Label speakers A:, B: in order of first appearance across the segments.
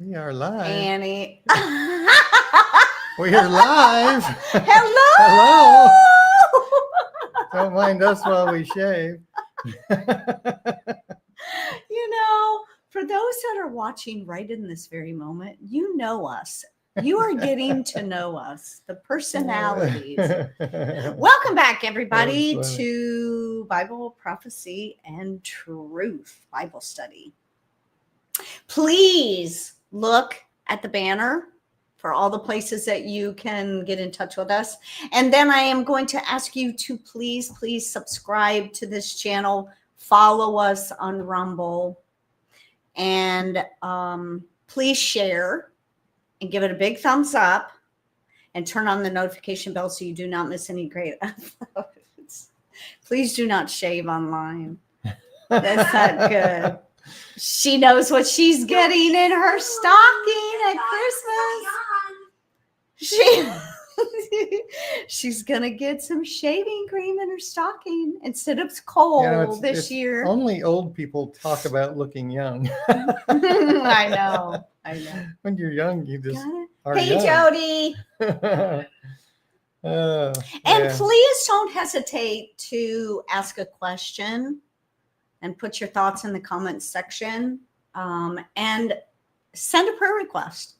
A: We are live.
B: Annie.
A: We are live.
B: Hello.
A: Hello. Don't mind us while we shave.
B: You know, for those that are watching right in this very moment, you know us. You are getting to know us, the personalities. Welcome back, everybody, to Bible Prophecy and Truth Bible Study. Please look at the banner for all the places that you can get in touch with us. And then I am going to ask you to please subscribe to this channel, follow us on Rumble, and please share and give it a big thumbs up and turn on the notification bell so you do not miss any great uploads. Please do not shave online. That's not good. She knows what she's getting in her stocking at Christmas. She's gonna get some shaving cream in her stocking instead of coal this year.
A: Only old people talk about looking young.
B: I know.
A: When you're young, you just are
B: Hey,
A: young.
B: Jody.
A: And
B: please don't hesitate to ask a question and put your thoughts in the comments section, and send a prayer request.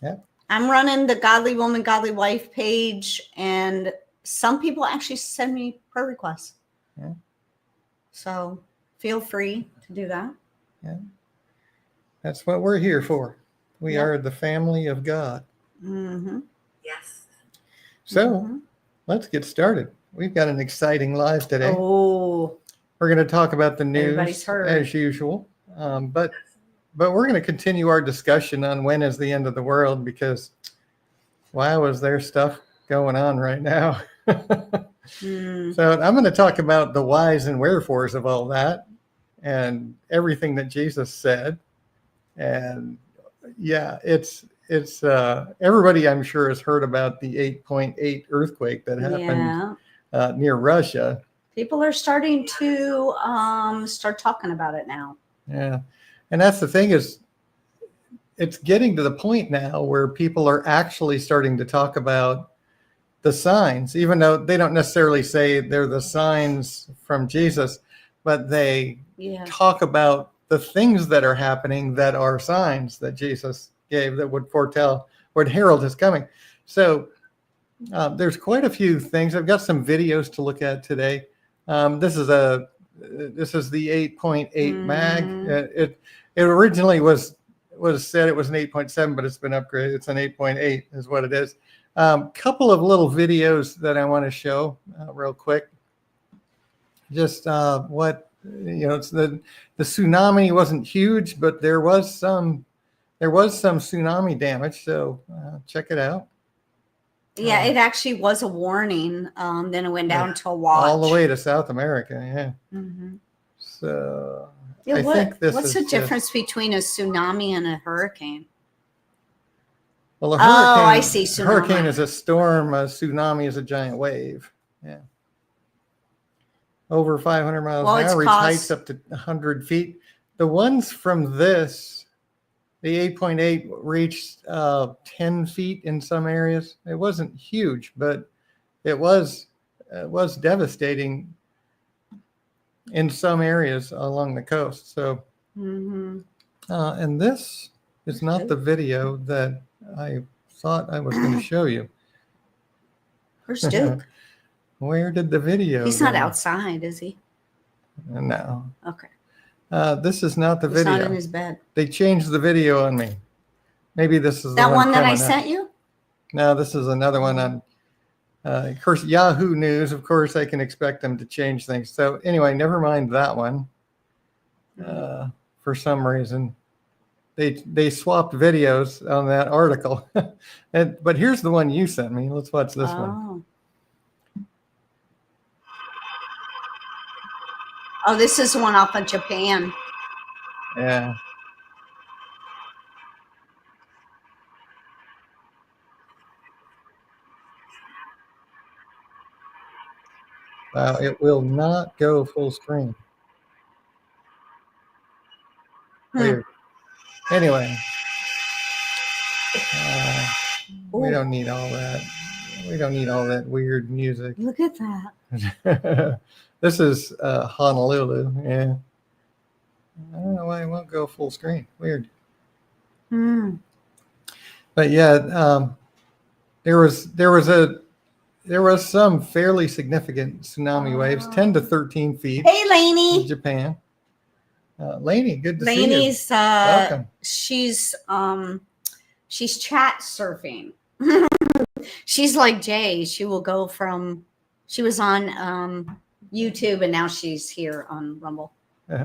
A: Yeah.
B: I'm running the Godly Woman, Godly Wife page, and some people actually send me prayer requests.
A: Yeah.
B: So feel free to do that.
A: Yeah. That's what we're here for. We are the family of God.
B: Mm-hmm.
C: Yes.
A: So let's get started. We've got an exciting live today.
B: Oh,
A: we're going to talk about the news
B: heard.
A: as usual, but we're going to continue our discussion on when is the end of the world, because wow, is there stuff going on right now. So I'm going to talk about the whys and wherefores of all that and everything that Jesus said. And yeah, it's everybody I'm sure has heard about the 8.8 earthquake that happened near Russia.
B: People are starting to start talking about it now.
A: Yeah. And that's the thing, is it's getting to the point now where people are actually starting to talk about the signs, even though they don't necessarily say they're the signs from Jesus, but they talk about the things that are happening that are signs that Jesus gave that would foretell, would herald his coming. So there's quite a few things. I've got some videos to look at today. This is the 8.8 mag. It originally was said it was an 8.7, but it's been upgraded. It's an 8.8 is what it is. Couple of little videos that I want to show real quick. Just what, it's the tsunami wasn't huge, but there was some tsunami damage. So check it out.
B: Yeah, it actually was a warning. Then it went down to a watch.
A: All the way to South America, yeah.
B: Mm-hmm.
A: So
B: I
A: think this
B: what's
A: is
B: the difference between a tsunami and a hurricane?
A: Well, a hurricane,
B: I see. Tsunami.
A: Hurricane is a storm. A tsunami is a giant wave. Yeah. Over 500 miles an hour, reach heights up to 100 feet. The ones from this, the 8.8 reached 10 feet in some areas. It wasn't huge, but it was devastating in some areas along the coast. So, and this is not the video that I thought I was going to show you.
B: Where's Duke?
A: Where did the video
B: He's
A: go?
B: not outside, is he?
A: No.
B: Okay.
A: This is not the video.
B: He's not in his bed.
A: They changed the video on me. Maybe this is
B: that one that I sent you?
A: No, this is another one on, of course, Yahoo News. Of course, I can expect them to change things. So anyway, never mind that one. For some reason, they swapped videos on that article. But here's the one you sent me. Let's watch this one.
B: Oh, this is one off of Japan.
A: Yeah. Wow, it will not go full screen. Weird. Anyway, we
B: Ooh,
A: don't need all that. We don't need all that weird music.
B: look at that.
A: This is Honolulu. Yeah. I don't know why it won't go full screen. Weird.
B: Hmm.
A: But yeah, there was some fairly significant tsunami waves, 10 to 13 feet
B: Hey,
A: in
B: Lainey.
A: Japan. Lainey, good to see you.
B: Lainey's
A: Welcome.
B: she's chat surfing. She's like Jay. She will go from she was on YouTube and now she's here on Rumble.
C: Hey,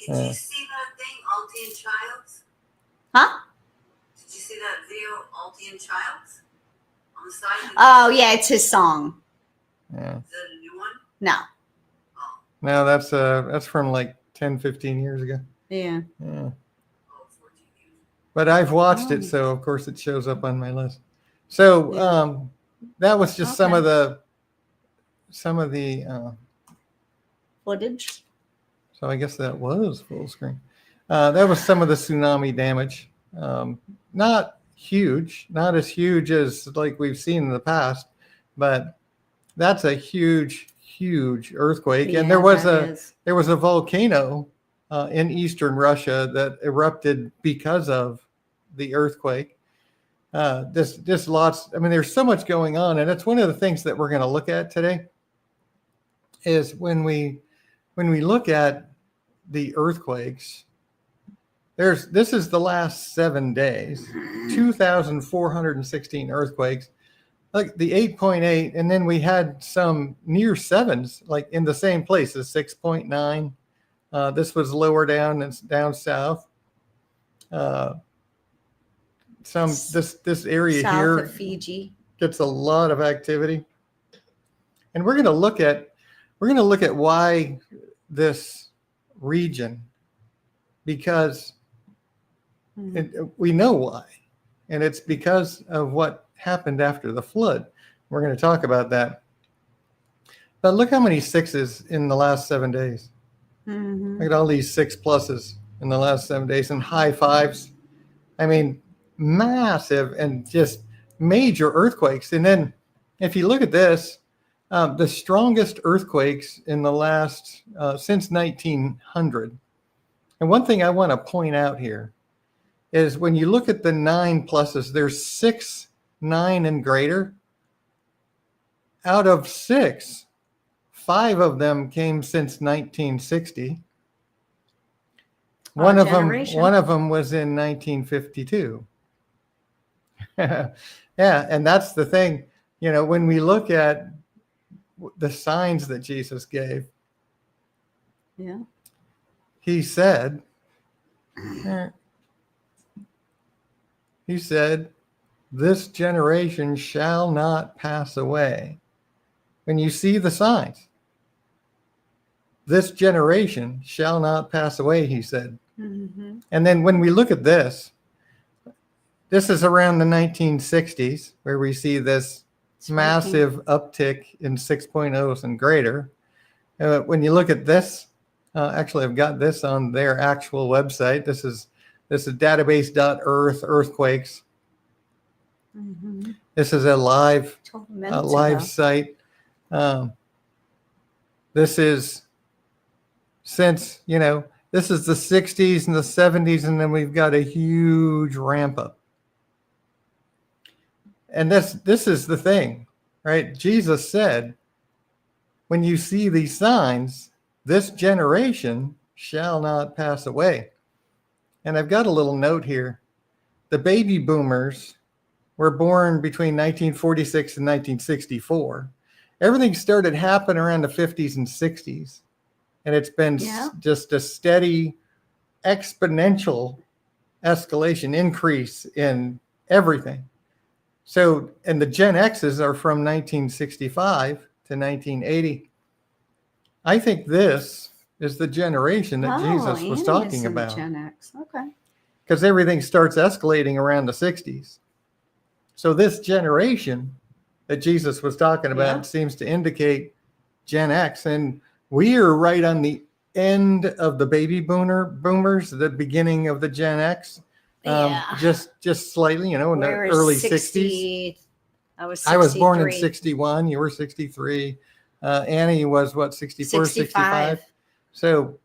C: did you see that thing, Alti and Childs?
B: Huh?
C: Did you see that video, Alti and Childs? On the side?
B: Oh yeah, it's his song.
A: Yeah.
C: Is that a new one?
B: No.
C: Oh,
A: No, that's from like 10, 15 years ago.
B: Yeah.
A: Yeah.
C: oh, 14 years.
A: But I've watched
B: Oh.
A: it, so of course it shows up on my list. So
B: Yeah.
A: that was just some
B: Okay.
A: of the
B: Footage.
A: so I guess that was full screen. That was some of the tsunami damage. Not huge, not as huge as like we've seen in the past, but that's a huge earthquake.
B: Yeah,
A: And there was
B: that is.
A: a volcano in eastern Russia that erupted because of the earthquake. Just lots. I mean, there's so much going on, and it's one of the things that we're going to look at today. Is when we look at the earthquakes. This is the last 7 days, 2,416 earthquakes. Like the 8.8, and then we had some near sevens, like in the same places, 6.9. This was lower down and down south. This area
B: South
A: here
B: of Fiji.
A: gets a lot of activity, and we're going to look at why this region, because we know why, and it's because of what happened after the flood. We're going to talk about that. But look how many sixes in the last 7 days.
B: Mm-hmm.
A: Look at all these 6+ in the last 7 days and high fives. I mean, massive and just major earthquakes. And then if you look at this, the strongest earthquakes in the last, since 1900. And one thing I want to point out here is when you look at the 9+, there's 6, 9 and greater. Out of 6, 5 of them came since 1960. One of them was in 1952. Yeah, and that's the thing. You know, when we look at the signs that Jesus gave,
B: Yeah.
A: he said, this generation shall not pass away. When you see the signs, this generation shall not pass away, he said.
B: Mm-hmm.
A: And then when we look at this is around the 1960s where we see this massive uptick in 6.0s and greater. When you look at this, actually, I've got this on their actual website. This is database.earth earthquakes.
B: Mm-hmm.
A: This is a live
B: ago.
A: site. This is since, this is the 60s and the 70s, and then we've got a huge ramp up. And this is the thing, right? Jesus said, when you see these signs, this generation shall not pass away. And I've got a little note here. The baby boomers were born between 1946 and 1964. Everything started happening around the 50s and 60s. And it's been just a steady exponential escalation, increase in everything. So, and the Gen X's are from 1965 to 1980. I think this is the generation that Jesus was talking about.
B: Gen X. Okay.
A: Because everything starts escalating around the 60s. So this generation that Jesus was talking about seems to indicate Gen X. And we are right on the end of the baby boomers, the beginning of the Gen X.
B: Yeah.
A: Just slightly, in the
B: We're
A: early
B: 60s.
A: 60s.
B: I was 63.
A: I was born in 61. You were 63. Annie was what, 64, 65? So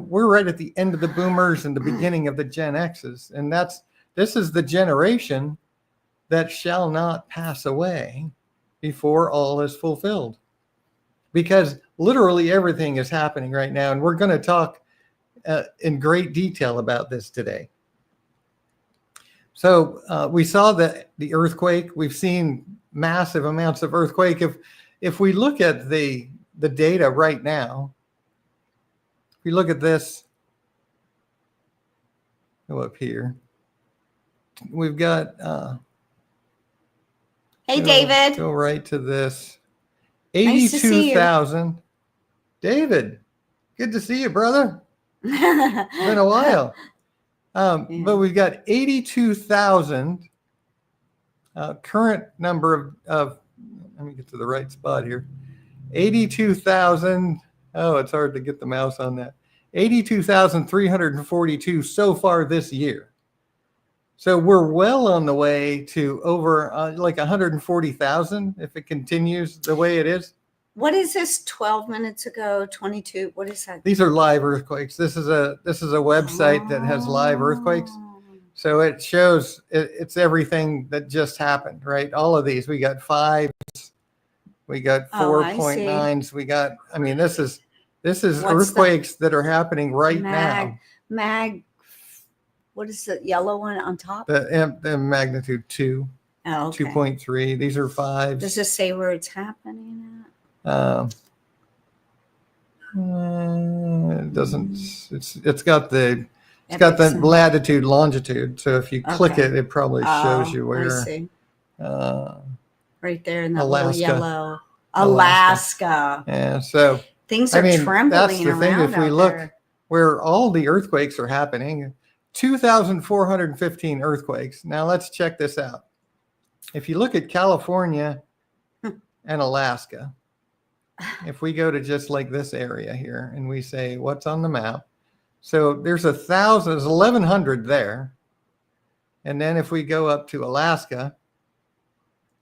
A: we're right at the end of the boomers and the beginning of the Gen X's. And this is the generation that shall not pass away before all is fulfilled. Because literally everything is happening right now. And we're going to talk in great detail about this today. So we saw the earthquake. We've seen massive amounts of earthquake. If we look at the data right now, if we look at this, go up here. We've got.
B: Hey, David.
A: Go right to this.
B: Nice to see you.
A: 82,000. David, good to see you, brother. It's been a while. But we've got 82,000 current number of, let me get to the right spot here. 82,000. Oh, it's hard to get the mouse on that. 82,342 so far this year. So we're well on the way to over like 140,000 if it continues the way it is.
B: What is this 12 minutes ago, 22? What is that?
A: These are live earthquakes. This is a website that has live earthquakes. So it shows it's everything that just happened, right? All of these. We got 5s, we got 4.9s, we got, I mean, this is earthquakes that are happening right now.
B: What is the yellow one on top?
A: The magnitude 2,
B: Oh, okay.
A: 2.3. These are 5s.
B: Does it say where it's happening
A: It doesn't. It's got the latitude, longitude. So if you click it, it probably shows you where.
B: I see. Right there in the
A: Alaska.
B: little yellow. Alaska.
A: Yeah. So
B: things are trembling
A: that's the thing.
B: around
A: If we
B: out
A: look
B: there.
A: where all the earthquakes are happening, 2,415 earthquakes. Now let's check this out. If you look at California and Alaska, if we go to just like this area here and we say what's on the map, so there's 1,100 there. And then if we go up to Alaska,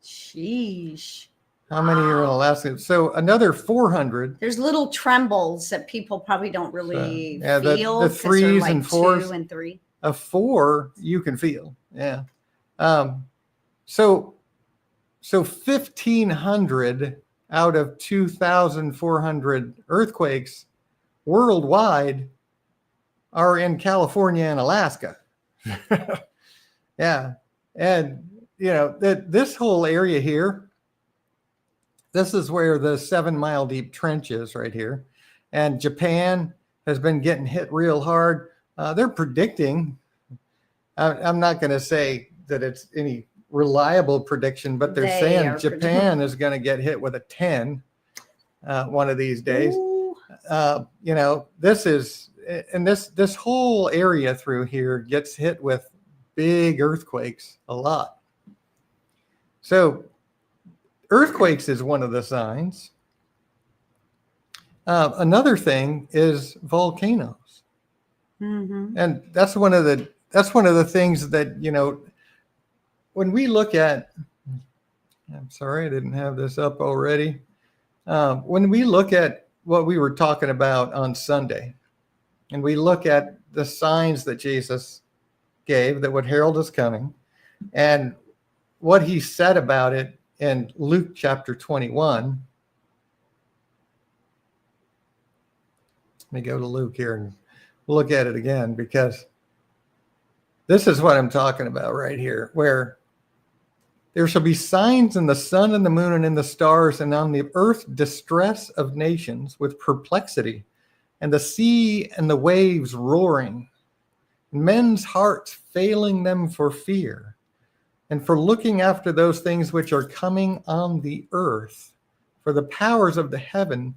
B: sheesh,
A: how many are in Alaska? So another 400.
B: There's little trembles that people probably don't really feel.
A: The 3s
B: like
A: and 4s.
B: 2 and 3.
A: A 4 you can feel. Yeah. So 1,500 out of 2,400 earthquakes worldwide are in California and Alaska. Yeah. And, this whole area here, this is where the 7-mile deep trench is right here. And Japan has been getting hit real hard. They're predicting, I'm not going to say that it's any reliable prediction, but they're saying Japan is going to get hit with a 10 one of these days. This is, and this whole area through here gets hit with big earthquakes a lot. So earthquakes is one of the signs. Another thing is volcanoes. Mm-hmm. And that's one of the things that, when we look at, I'm sorry, I didn't have this up already. When we look at what we were talking about on Sunday, and we look at the signs that Jesus gave that would herald his coming, and what he said about it in Luke chapter 21. Let me go to Luke here and look at it again, because this is what I'm talking about right here, where there shall be signs in the sun and the moon and in the stars, and on the earth distress of nations with perplexity, and the sea and the waves roaring, men's hearts failing them for fear, and for looking after those things which are coming on the earth, for the powers of heaven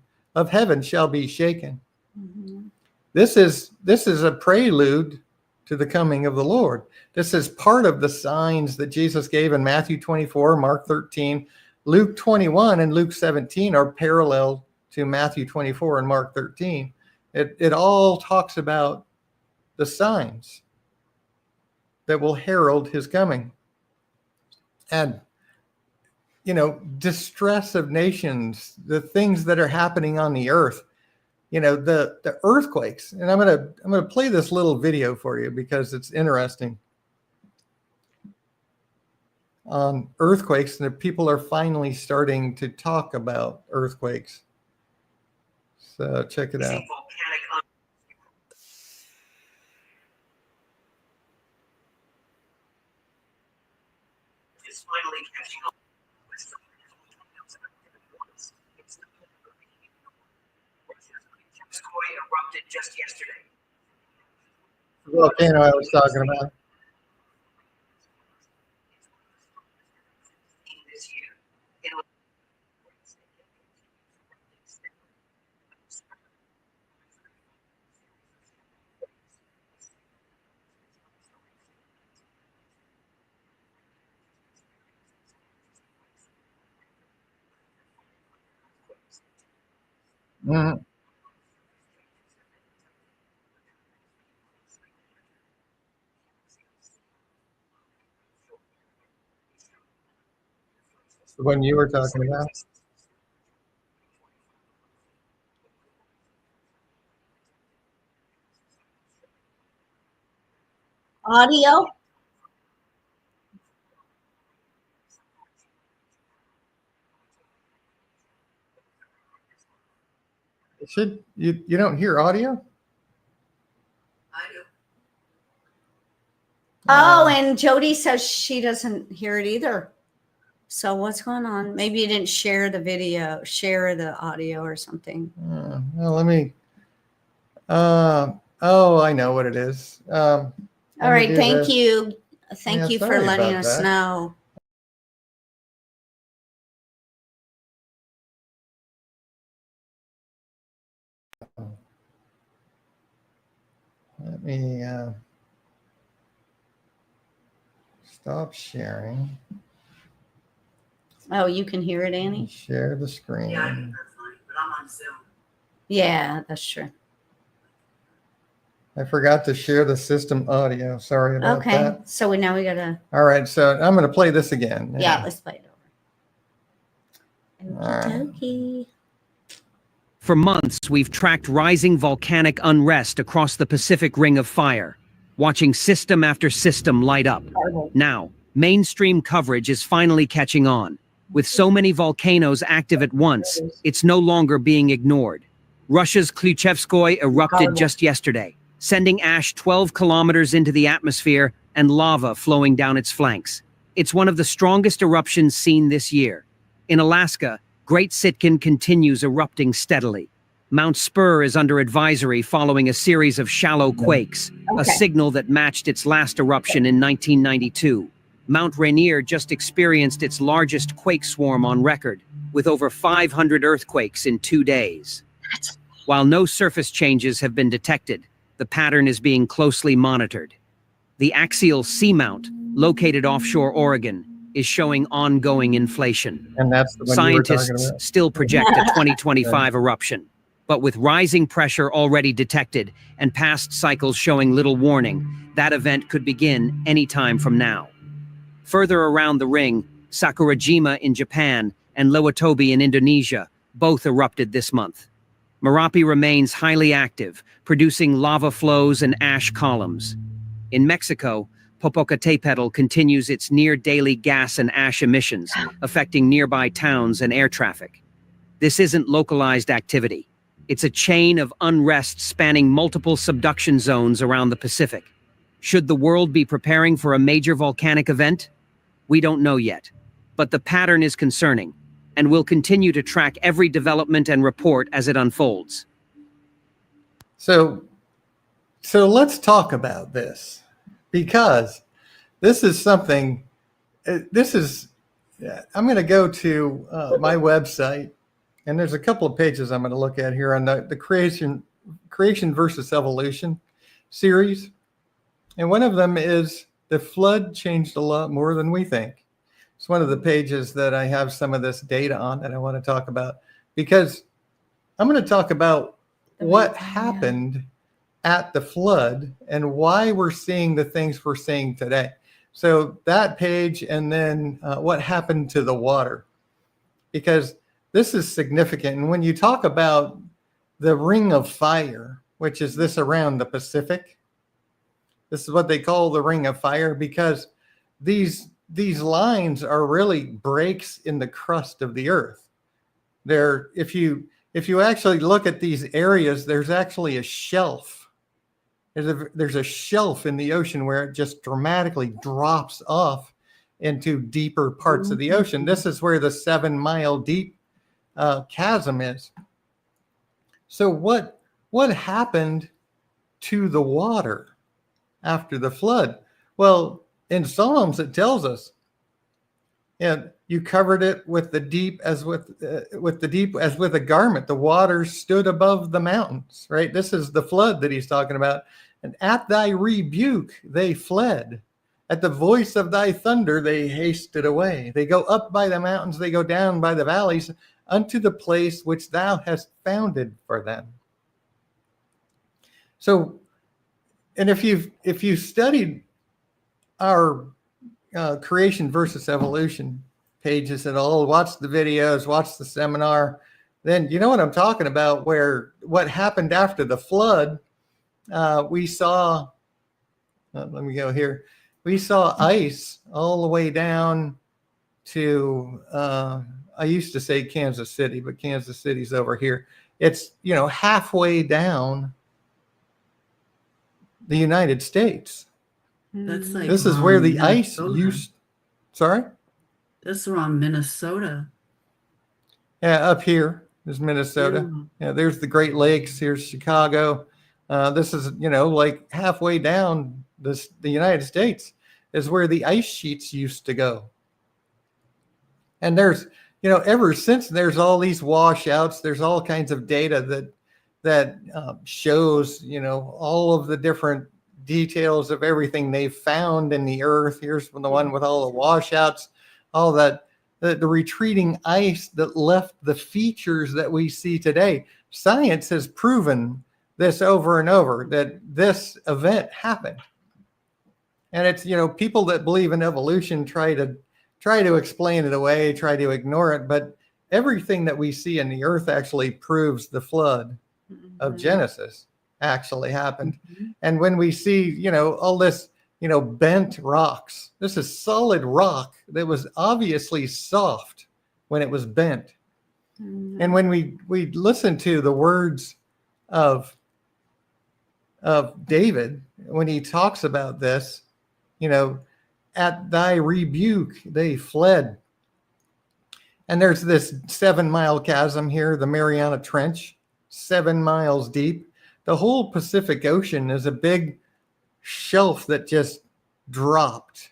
A: shall be shaken. Mm-hmm. This is a prelude to the coming of the Lord. This is part of the signs that Jesus gave in Matthew 24, Mark 13, Luke 21, and Luke 17 are parallel to Matthew 24 and Mark 13. It all talks about the signs that will herald his coming. And, you know, distress of nations, the things that are happening on the earth, you know, the earthquakes. And I'm gonna play this little video for you because it's interesting. On earthquakes, and people are finally starting to talk about earthquakes. So check it out.
D: Is finally catching up. Erupted just yesterday.
A: The volcano I was talking about.
D: This year.
A: Mhm. The one you were talking about.
B: Audio.
A: It should, you don't hear audio?
C: I do.
B: Oh, and Jody says she doesn't hear it either. So what's going on? Maybe you didn't share the video, share the audio or something.
A: Well, let me. Oh, I know what it is.
B: All right, thank you. Thank
A: Yeah,
B: you for
A: sorry
B: letting
A: about
B: us
A: that.
B: know.
A: Let me stop sharing.
B: Oh, you can hear it, Annie?
A: Share the screen.
C: Yeah, I think that's fine, but I'm on Zoom.
B: Yeah, that's true.
A: I forgot to share the system audio. Sorry about
B: Okay,
A: that.
B: so now we gotta,
A: All right, so I'm going to play this again.
B: yeah, let's play it over.
A: All right.
B: Okey-dokey.
E: For months, we've tracked rising volcanic unrest across the Pacific Ring of Fire, watching system after system light up. Now, mainstream coverage is finally catching on. With so many volcanoes active at once, it's no longer being ignored. Russia's Klyuchevskoy erupted just yesterday, sending ash 12 kilometers into the atmosphere and lava flowing down its flanks. It's one of the strongest eruptions seen this year. In Alaska, Great Sitkin continues erupting steadily. Mount Spur is under advisory following a series of shallow quakes, a signal that matched its last eruption in 1992. Mount Rainier just experienced its largest quake swarm on record, with over 500 earthquakes in 2 days. While no surface changes have been detected, the pattern is being closely monitored. The axial seamount, located offshore Oregon, is showing ongoing inflation.
A: And that's the one you were talking
E: Scientists
A: about.
E: still project a 2025 eruption, but with rising pressure already detected and past cycles showing little warning, that event could begin any time from now. Further around the ring, Sakurajima in Japan and Lewatobi in Indonesia both erupted this month. Merapi remains highly active, producing lava flows and ash columns. In Mexico, Popocatépetl continues its near-daily gas and ash emissions, affecting nearby towns and air traffic. This isn't localized activity. It's a chain of unrest spanning multiple subduction zones around the Pacific. Should the world be preparing for a major volcanic event? We don't know yet, but the pattern is concerning, and we'll continue to track every development and report as it unfolds.
A: So let's talk about this, because this is something, I'm going to go to my website, and there's a couple of pages I'm going to look at here on the creation versus evolution series. And one of them is the flood changed a lot more than we think. It's one of the pages that I have some of this data on that I want to talk about, because I'm going to talk about what happened at the flood and why we're seeing the things we're seeing today. So that page, and then what happened to the water, because this is significant. And when you talk about the ring of fire, which is this around the Pacific, this is what they call the ring of fire, because these lines are really breaks in the crust of the earth. There, if you actually look at these areas, there's actually a shelf. There's a shelf in the ocean where it just dramatically drops off into deeper parts of the ocean. This is where the 7-mile deep chasm is. So what happened to the water after the flood? Well, in Psalms it tells us, and you covered it with the deep as with a garment. The waters stood above the mountains. Right. This is the flood that he's talking about. And at thy rebuke they fled. At the voice of thy thunder they hasted away. They go up by the mountains, they go down by the valleys, unto the place which thou hast founded for them. So, and if you've studied our creation versus evolution pages at all, watch the videos, watch the seminar, then you know what I'm talking about, where what happened after the flood. We saw, let me go here. We saw ice all the way down to, I used to say Kansas City, but Kansas City's over here. It's, halfway down the United States.
F: That's like
A: This is where the ice
F: Minnesota.
A: Sorry?
F: That's around Minnesota.
A: Yeah, up here is Minnesota. Yeah, there's the Great Lakes. Here's Chicago. This is, like halfway down the United States is where the ice sheets used to go. And there's, ever since there's all these washouts, there's all kinds of data that shows, all of the different details of everything they've found in the earth. Here's the one with all the washouts, all that, the retreating ice that left the features that we see today. Science has proven this over and over, that this event happened. And it's, people that believe in evolution try to explain it away, try to ignore it, but everything that we see in the earth actually proves the flood of Genesis actually happened. And when we see, all this, bent rocks, this is solid rock that was obviously soft when it was bent. And when we listen to the words of David, when he talks about this, at thy rebuke they fled. And there's this 7-mile chasm here, the Mariana Trench, 7 miles deep. The whole Pacific Ocean is a big shelf that just dropped.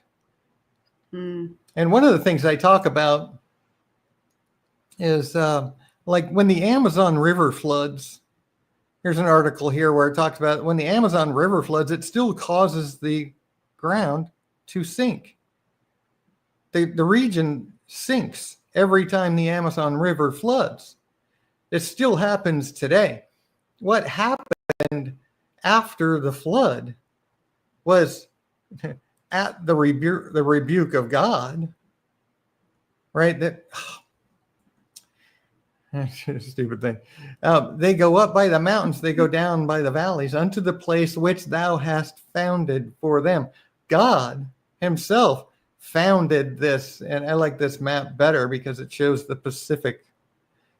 A: And one of the things I talk about is like when the Amazon River floods. Here's an article here where it talks about when the Amazon River floods, it still causes the ground to sink. The region sinks every time the Amazon River floods. It still happens today. What happened after the flood was at the rebuke of God, right? That stupid thing. They go up by the mountains, they go down by the valleys, unto the place which thou hast founded for them. God himself founded this, and I like this map better because it shows the Pacific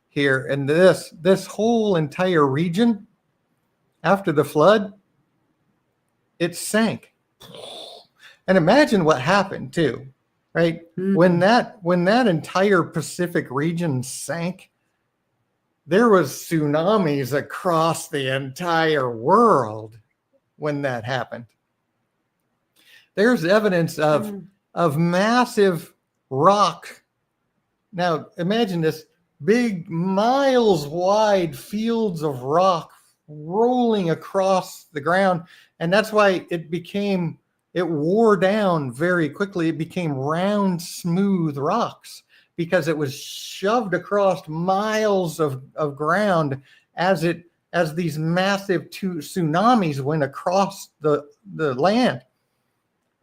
A: here. And this whole entire region, after the flood, it sank. And imagine what happened too, right? When that entire Pacific region sank, there was tsunamis across the entire world when that happened. There's evidence of massive rock. Now, imagine this big, miles wide fields of rock rolling across the ground. And that's why it wore down very quickly. It became round, smooth rocks, because it was shoved across miles of ground as it as these massive tsunamis went across the land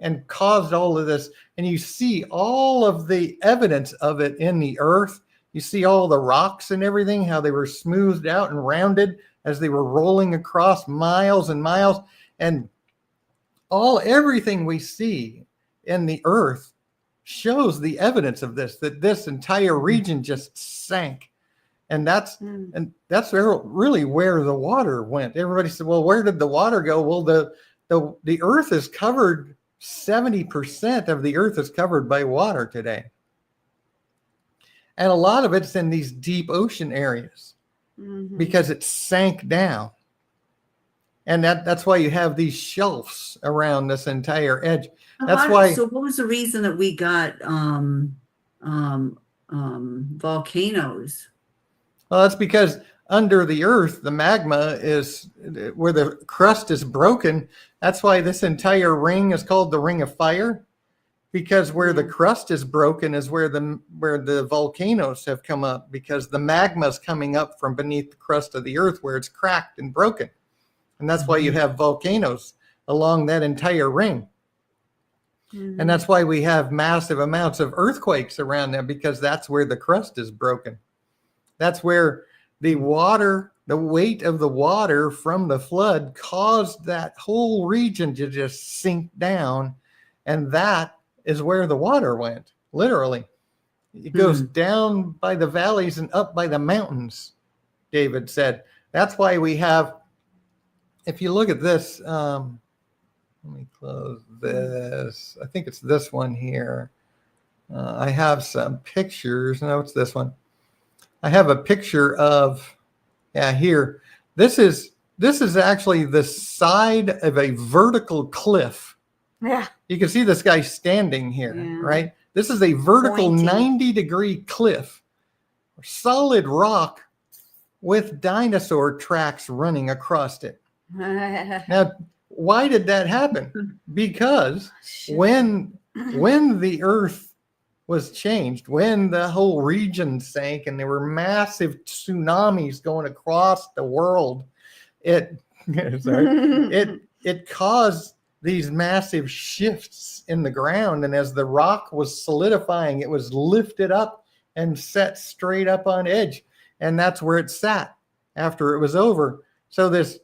A: and caused all of this. And you see all of the evidence of it in the earth. You see all the rocks and everything, how they were smoothed out and rounded as they were rolling across miles and miles. And everything we see in the earth shows the evidence of this, that this entire region just sank. And that's really where the water went. Everybody said, well, where did the water go? Well, the earth is covered, 70% of the earth is covered by water today. And a lot of it's in these deep ocean areas because it sank down. And that's why you have these shelves around this entire edge. That's why.
F: So what was the reason that we got volcanoes?
A: Well, that's because under the earth, the magma is where the crust is broken. That's why this entire ring is called the Ring of Fire, because where the crust is broken is where the volcanoes have come up, because the magma is coming up from beneath the crust of the earth where it's cracked and broken. And that's why you have volcanoes along that entire ring. And that's why we have massive amounts of earthquakes around them, because that's where the crust is broken. That's where the water, the weight of the water from the flood caused that whole region to just sink down. And that is where the water went, literally. It goes down by the valleys and up by the mountains, David said. That's why we have, if you look at this, let me close this. I think it's this one here. I have some pictures. No, it's this one. I have a picture of, here. This is actually the side of a vertical cliff.
B: Yeah.
A: You can see this guy standing here, right? This is a vertical 90-degree cliff, solid rock with dinosaur tracks running across it. Now, why did that happen? Because when the earth was changed, when the whole region sank and there were massive tsunamis going across the world, it caused these massive shifts in the ground. And as the rock was solidifying, it was lifted up and set straight up on edge. And that's where it sat after it was over. So this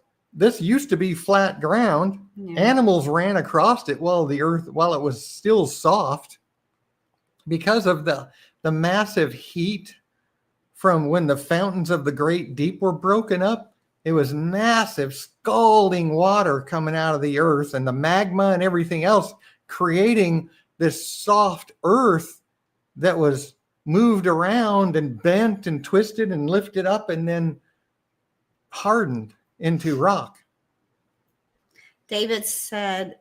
A: used to be flat ground. Animals ran across it while it was still soft, because of the massive heat from when the fountains of the great deep were broken up. It was massive scalding water coming out of the earth, and the magma and everything else creating this soft earth that was moved around and bent and twisted and lifted up and then hardened into rock.
B: David said,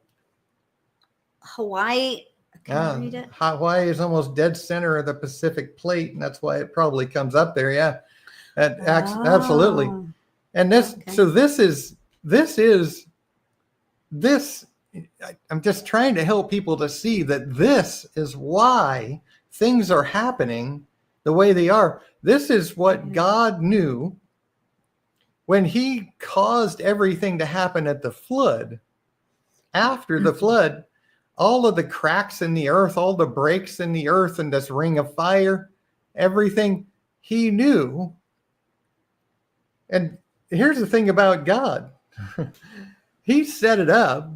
B: Hawaii. Can I read it?
A: Hawaii is almost dead center of the Pacific plate, and that's why it probably comes up there. Yeah, absolutely. And so this is. I'm just trying to help people to see that this is why things are happening the way they are. This is what God knew when He caused everything to happen at the flood. After the flood, all of the cracks in the earth, all the breaks in the earth, and this ring of fire, everything He knew. And here's the thing about God. He set it up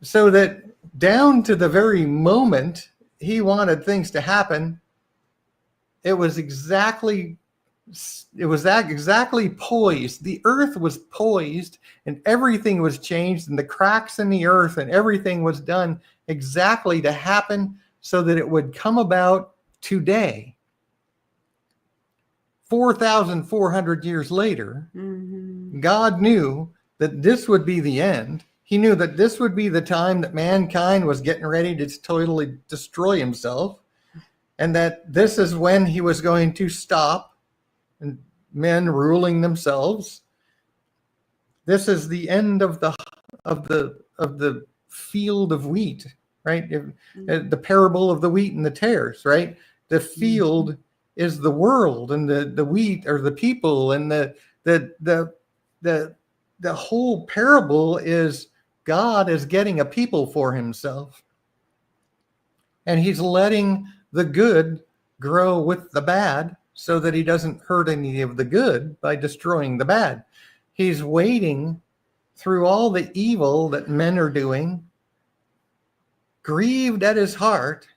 A: so that down to the very moment He wanted things to happen, it was exactly poised. The earth was poised and everything was changed, and the cracks in the earth and everything was done exactly to happen so that it would come about today. 4,400 years later, God knew that this would be the end. He knew that this would be the time that mankind was getting ready to totally destroy himself, and that this is when He was going to stop and men ruling themselves. This is the end of the field of wheat, right? The parable of the wheat and the tares, right? The field is the world, and the wheat are the people, and the the whole parable is God is getting a people for himself. And he's letting the good grow with the bad so that he doesn't hurt any of the good by destroying the bad. He's waiting through all the evil that men are doing, grieved at his heart,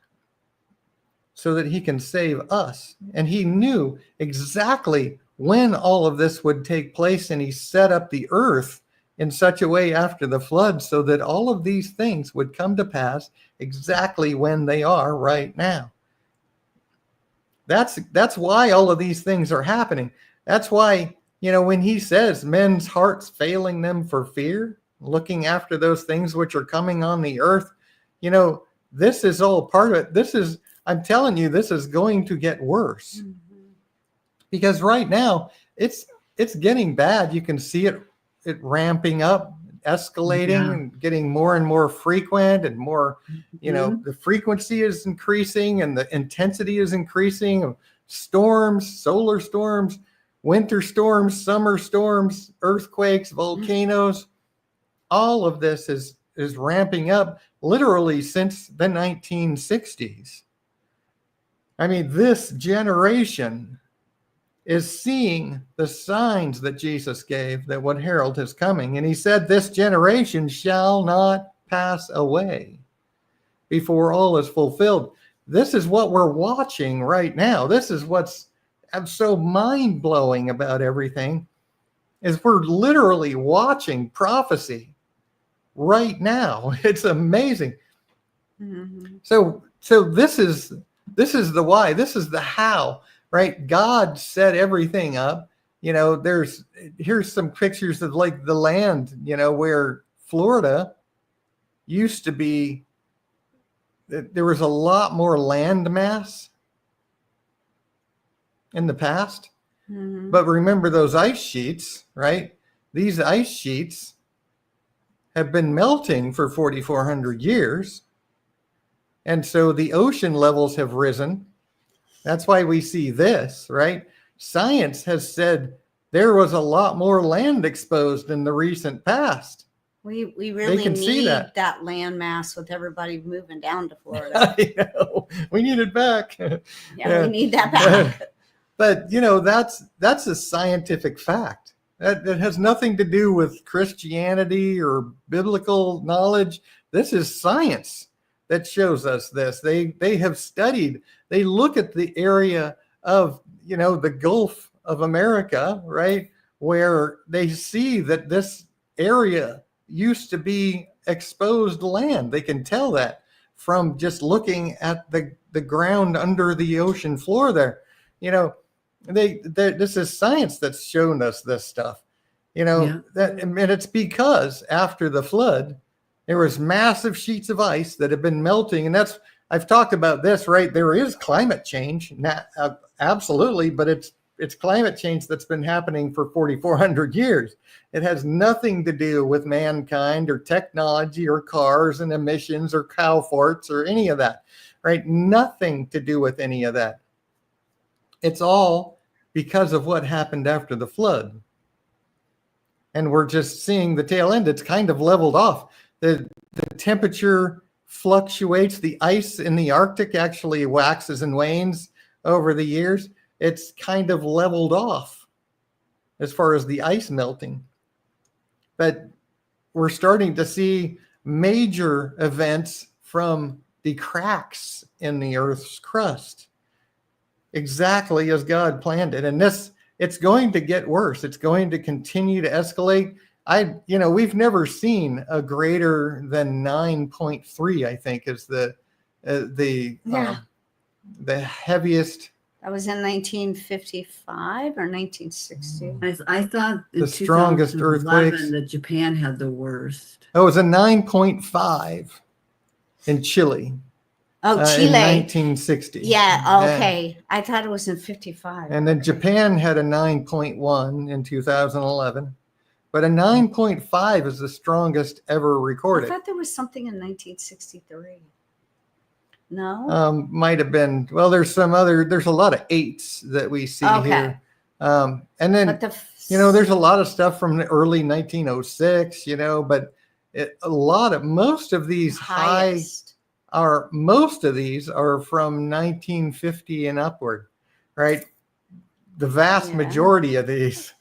A: so that he can save us. And he knew exactly when all of this would take place, and he set up the earth in such a way after the flood so that all of these things would come to pass exactly when they are right now. That's why all of these things are happening. That's why, when he says men's hearts failing them for fear, looking after those things which are coming on the earth, this is all part of it. I'm telling you, this is going to get worse. Because right now it's getting bad. You can see it ramping up, escalating, and getting more and more frequent, and more, the frequency is increasing and the intensity is increasing. Storms, solar storms, winter storms, summer storms, earthquakes, volcanoes, all of this is ramping up literally since the 1960s. I mean, this generation is seeing the signs that Jesus gave, that what herald is coming. And he said, this generation shall not pass away before all is fulfilled. This is what we're watching right now. This is what's so mind-blowing about everything, is we're literally watching prophecy right now. It's amazing. So this is the why. This is the how. Right? God set everything up. Here's some pictures of like the land, where Florida used to be, there was a lot more land mass in the past. But remember those ice sheets, right? These ice sheets have been melting for 4,400 years. And so the ocean levels have risen. That's why we see this, right? Science has said there was a lot more land exposed in the recent past.
B: We really
A: can see
B: need
A: that.
B: land mass with everybody moving down to Florida.
A: I know. We need it back.
B: Yeah, we need that back.
A: But that's a scientific fact. That has nothing to do with Christianity or biblical knowledge. This is science that shows us this. They have studied. They look at the area of, the Gulf of America, right, where they see that this area used to be exposed land. They can tell that from just looking at the ground under the ocean floor there. This is science that's shown us this stuff. That, and it's because after the flood, there was massive sheets of ice that have been melting. And I've talked about this, right? There is climate change, absolutely, but it's climate change that's been happening for 4,400 years. It has nothing to do with mankind or technology or cars and emissions or cow farts or any of that, right? Nothing to do with any of that. It's all because of what happened after the flood. And we're just seeing the tail end. It's kind of leveled off. The temperature fluctuates. The ice in the Arctic actually waxes and wanes over the years. It's kind of leveled off as far as the ice melting. But we're starting to see major events from the cracks in the Earth's crust, exactly as God planned it. And it's going to get worse. It's going to continue to escalate. We've never seen a greater than 9.3, I think, is the heaviest.
B: That was in 1955 or 1960.
F: I thought in
A: The strongest
F: 2011
A: earthquakes.
F: that Japan had the worst.
A: Oh, it was a 9.5 in Chile.
B: Oh, Chile.
A: In 1960.
B: Yeah, okay. I thought it was in 55.
A: And then Japan had a 9.1 in 2011. But a 9.5 is the strongest ever
B: I
A: recorded.
B: thought there was something in 1963. No?
A: Might have been. Well, there's a lot of 8s that we see
B: Okay.
A: here. And then,
B: But
A: there's a lot of stuff from the early 1906, but most of these
B: highest.
A: most of these are from 1950 and upward, right? The vast
B: Yeah.
A: majority of these,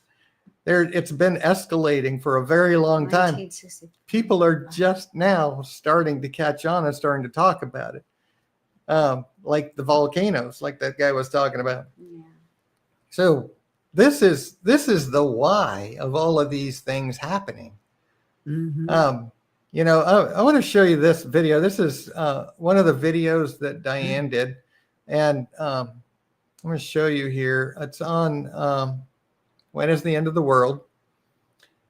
A: it's been escalating for a very long time.
B: 1960.
A: People are just now starting to catch on and starting to talk about it. Like the volcanoes, like that guy was talking about.
B: Yeah.
A: So this is the why of all of these things happening.
F: Mhm.
A: I want to show you this video. This is one of the videos that Diane did, and I'm going to show you here. It's on When is the End of the World?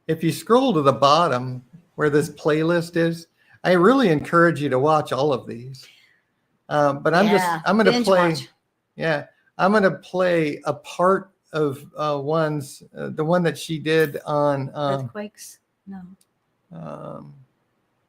A: If you scroll to the bottom where this playlist is, I really encourage you to watch all of these. But I'm going to
B: binge
A: play.
B: watch.
A: Yeah, I'm going to play a part of the one that she did on
B: Earthquakes? No.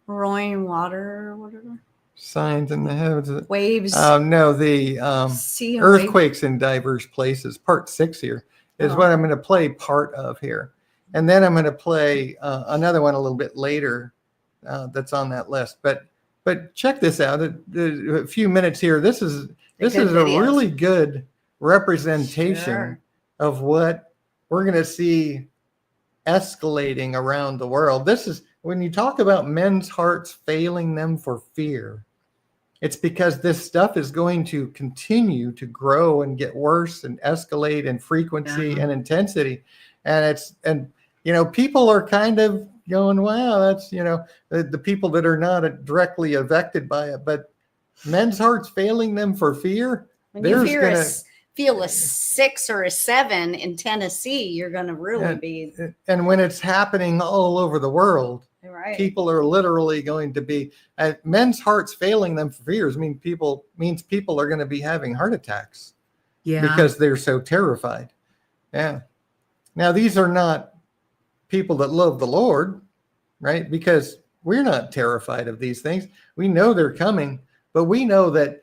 B: Roaring water or whatever.
A: Signs in the Heavens.
B: Waves.
A: No, the
B: Sea and wave.
A: Earthquakes in Diverse Places, part 6 here is
B: Oh.
A: what I'm going to play part of here. And then I'm going to play another one a little bit later that's on that list. But check this out. A few minutes here. This is
B: good
A: a
B: videos.
A: really good representation
B: Sure.
A: of what we're going to see escalating around the world. This is when you talk about men's hearts failing them for fear. It's because this stuff is going to continue to grow and get worse and escalate in frequency and intensity. And people are kind of going, wow, that's, the people that are not directly affected by it, but men's hearts failing them for fear.
B: When you feel a 6 or a 7 in Tennessee, you're going to really be.
A: And when it's happening all over the world,
B: Right.
A: people are literally going to be men's hearts failing them for fears means people are going to be having heart attacks because they're so terrified. Yeah. Now these are not people that love the Lord, right? Because we're not terrified of these things. We know they're coming, but we know that,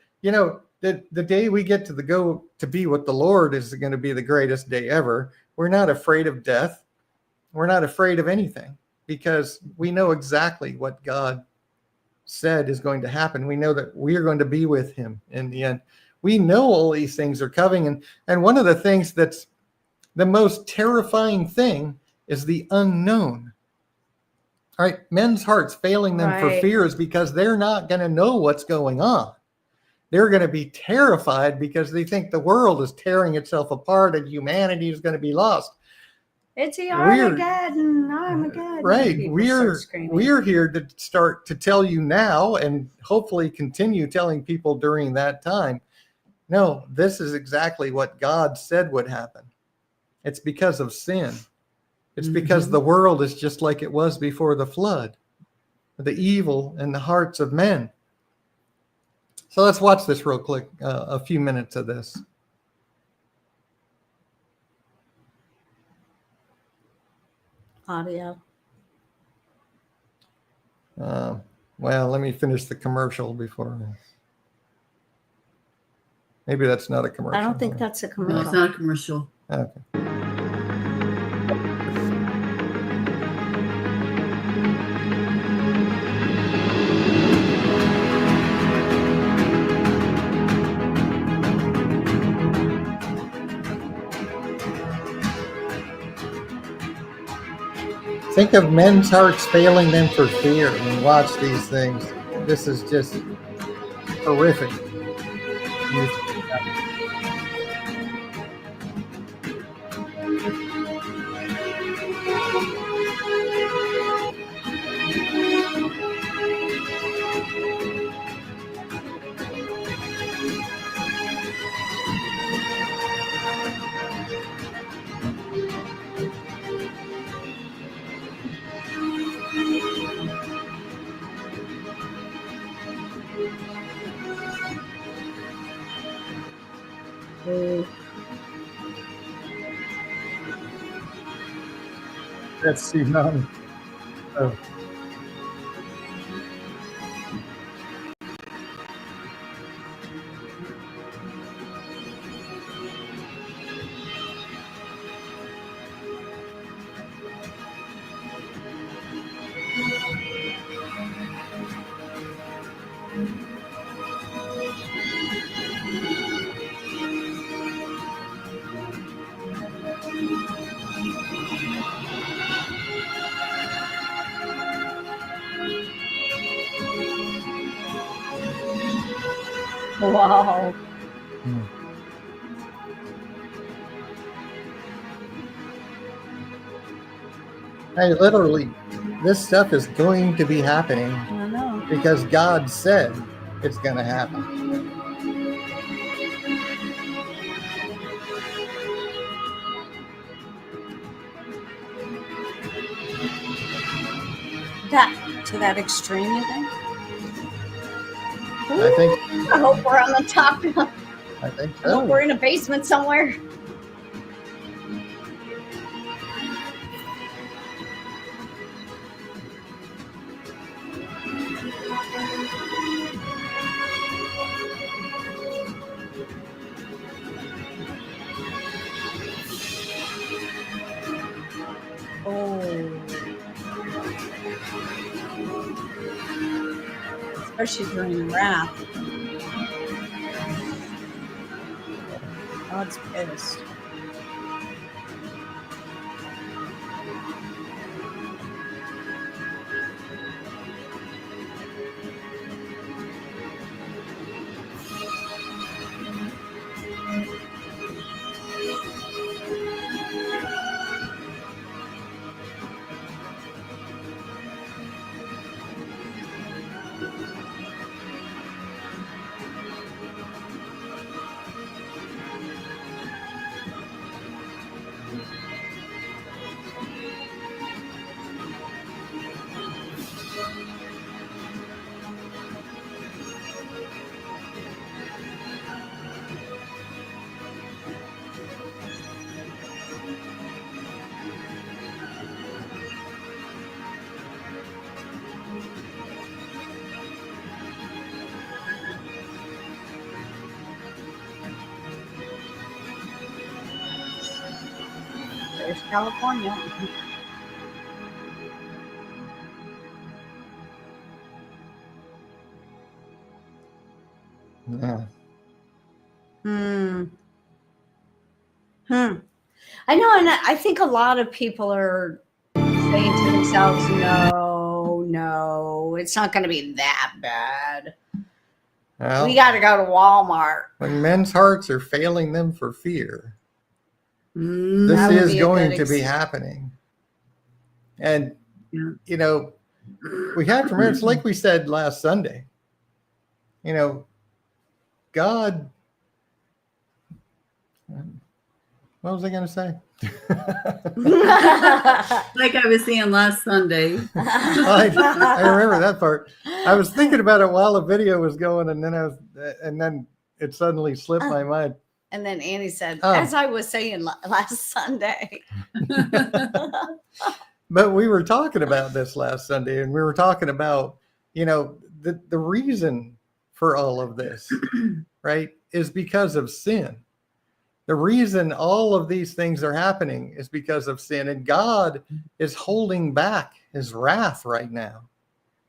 A: the day we get to go to be with the Lord is going to be the greatest day ever. We're not afraid of death. We're not afraid of anything because we know exactly what God said is going to happen. We know that we are going to be with him in the end. We know all these things are coming. And one of the things that's the most terrifying thing is the unknown. All right. Men's hearts failing them for fear is because they're not going to know what's going on. They're going to be terrified because they think the world is tearing itself apart and humanity is going to be lost.
B: It's the Armageddon.
A: Right. We're here to start to tell you now and hopefully continue telling people during that time. No, this is exactly what God said would happen. It's because of sin. It's because the world is just like it was before the flood, the evil in the hearts of men. So let's watch this real quick, a few minutes of this.
B: Audio.
A: Well, let me finish the commercial before. Maybe that's not a commercial.
B: I don't think that's a
F: No,
B: commercial.
F: it's not a commercial.
A: Okay. Think of men's hearts failing them for fear and watch these things. This is just horrific. That's tsunami. Oh.
B: Wow.
A: Hey, literally, this stuff is going to be happening
B: I know.
A: because God said it's going to happen.
B: That to that extreme, you think?
A: I think,
B: I hope we're on the top.
A: I think
B: I hope
A: so.
B: we're in a basement somewhere. Oh. Especially during wrath. God's pissed. There's California.
A: Yeah.
B: I know, and I think a lot of people are saying to themselves, no, it's not going to be that bad.
A: Well,
B: We got to go to Walmart.
A: when men's hearts are failing them for fear,
F: Mm,
A: this
B: That would
A: is
B: be a
A: going
B: good
A: to be happening. And,
F: Yeah.
A: you know, we have to remember, it's like we said last Sunday, you know, God, what was I going to say?
F: Like I was saying last Sunday.
A: I remember that part. I was thinking about it while the video was going, and then it suddenly slipped my mind.
B: And then Annie said,
A: Oh.
B: as I was saying last Sunday.
A: But we were talking about this last Sunday, and we were talking about, you know, the reason for all of this, right, is because of sin. The reason all of these things are happening is because of sin. And God is holding back his wrath right now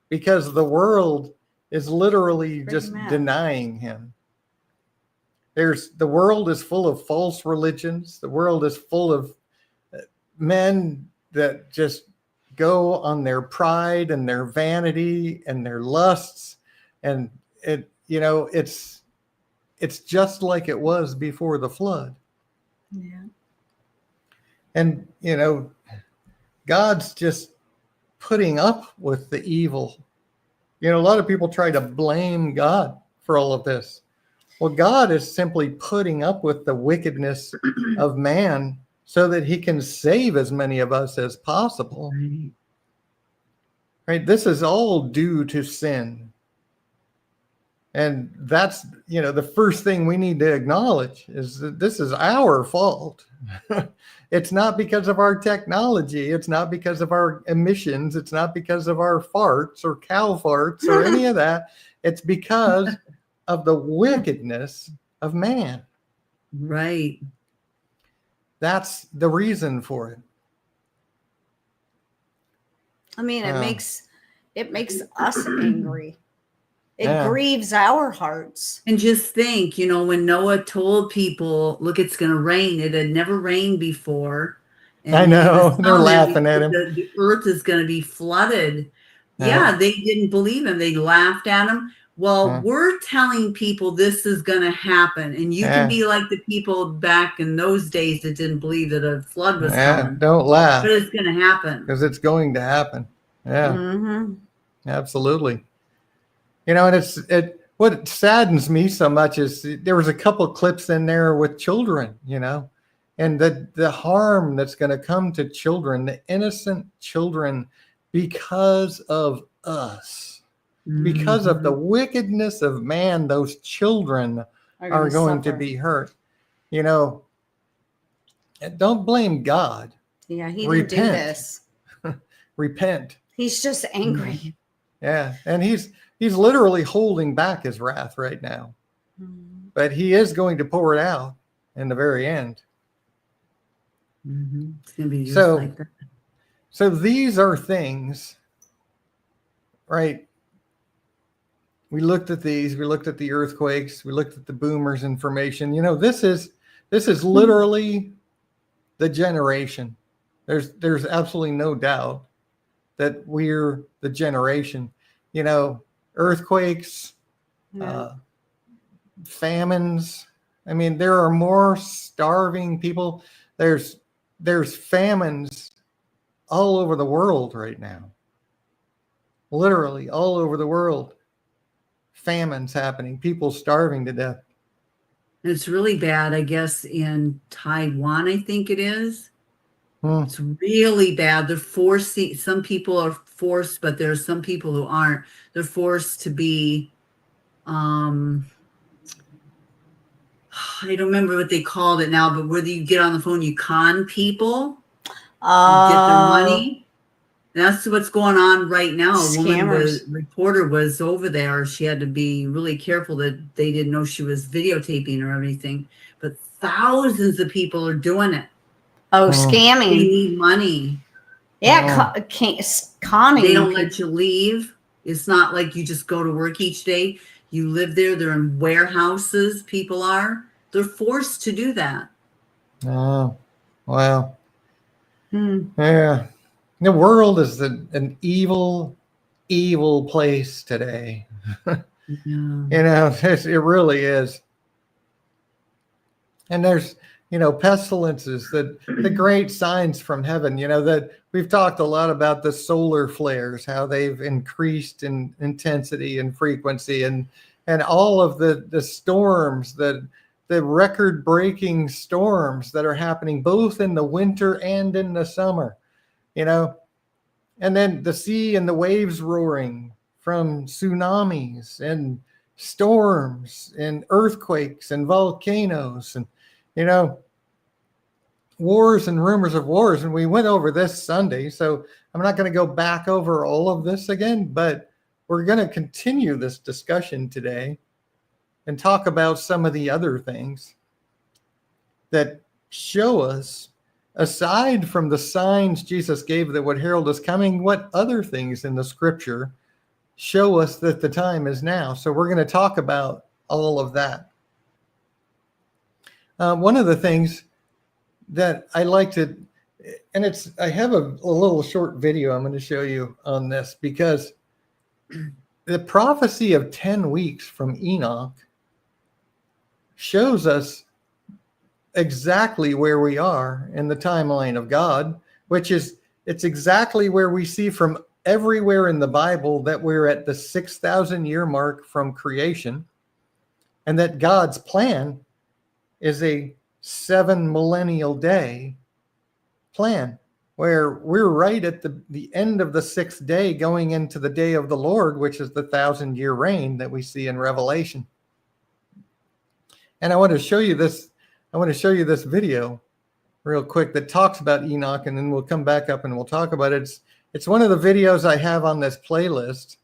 A: because the world is literally just
B: mad.
A: denying him. The world is full of false religions. The world is full of men that just go on their pride and their vanity and their lusts. And it's just like it was before the flood.
B: Yeah.
A: And, God's just putting up with the evil. A lot of people try to blame God for all of this. Well, God is simply putting up with the wickedness of man so that he can save as many of us as possible. Right? This is all due to sin. And that's, the first thing we need to acknowledge is that this is our fault. It's not because of our technology. It's not because of our emissions. It's not because of our farts or cow farts or any of that. It's because of the wickedness of man.
F: Right.
A: That's the reason for it.
B: I mean, it makes us angry. It
A: Yeah.
B: grieves our hearts.
F: And just think, when Noah told people, look, it's going to rain, it had never rained before. And
A: I know.
F: the
A: They're
F: sun
A: laughing at him.
F: The earth is going to be flooded.
A: Yeah.
F: Yeah, they didn't believe him. They laughed at him. Well,
A: Yeah.
F: we're telling people this is going to happen, and you
A: Yeah.
F: can be like the people back in those days that didn't believe that a flood was
A: Yeah,
F: coming,
A: don't laugh
F: but it's going to happen.
A: because it's going to happen. Yeah,
B: Mm-hmm.
A: absolutely. You know, and what saddens me so much is there was a couple clips in there with children, you know, and the harm that's going to come to children, the innocent children, because of us. Because of the wickedness of man, those children are going to be hurt. You know, don't blame God.
B: Yeah, he didn't do
A: Repent.
B: this.
A: Repent.
B: He's just angry.
A: Yeah, and he's literally holding back his wrath right now.
B: Mhm.
A: But he is going to pour it out in the very end.
F: It's going to be just
A: So-
F: like that.
A: So these are things, right? We looked at these, we looked at the earthquakes, we looked at the boomers information. You know, this is literally the generation. There's absolutely no doubt that we're the generation. You know, earthquakes,
B: Yeah.
A: famines. I mean, there are more starving people. There's famines all over the world right now. Literally all over the world. Famines happening, people starving to death.
F: And it's really bad, I guess, in Taiwan, I think it is. It's really bad. They're forcing, some people are forced, but there's some people who aren't. They're forced to be, I don't remember what they called it now, but whether you get on the phone, you con people, you get their money. That's what's going on right now. A
B: Scammers.
F: reporter was over there. She had to be really careful that they didn't know she was videotaping or everything. But thousands of people are doing it.
B: Oh,
A: Oh.
F: They
B: scamming.
F: need money.
B: Yeah, conning.
F: They don't
B: people.
F: let you leave. It's not like you just go to work each day. You live there. They're in warehouses. People are. They're forced to do that.
A: Oh, wow.
B: Hmm.
A: Yeah. The world is an evil, evil place today.
F: Yeah.
A: You know, it really is. And there's, you know, pestilences, the great signs from heaven, you know, that we've talked a lot about the solar flares, how they've increased in intensity and frequency, and all of the storms, the record-breaking storms that are happening both in the winter and in the summer, you know, and then the sea and the waves roaring from tsunamis and storms and earthquakes and volcanoes and, you know, wars and rumors of wars. And we went over this Sunday, so I'm not going to go back over all of this again, but we're going to continue this discussion today and talk about some of the other things that show us, aside from the signs Jesus gave that what herald is coming, what other things in the scripture show us that the time is now. So we're going to talk about all of that. One of the things that I like to, and I have a little short video I'm going to show you on this, because the prophecy of 10 weeks from Enoch shows us exactly where we are in the timeline of God, which is, it's exactly where we see from everywhere in the Bible that we're at the 6,000 year mark from creation, and that God's plan is a 7 millennial day plan, where we're right at the end of the 6th day going into the day of the Lord, which is the 1,000-year reign that we see in Revelation. And I want to show you this video real quick that talks about Enoch, and then we'll come back up and we'll talk about it. It's one of the videos I have on this playlist.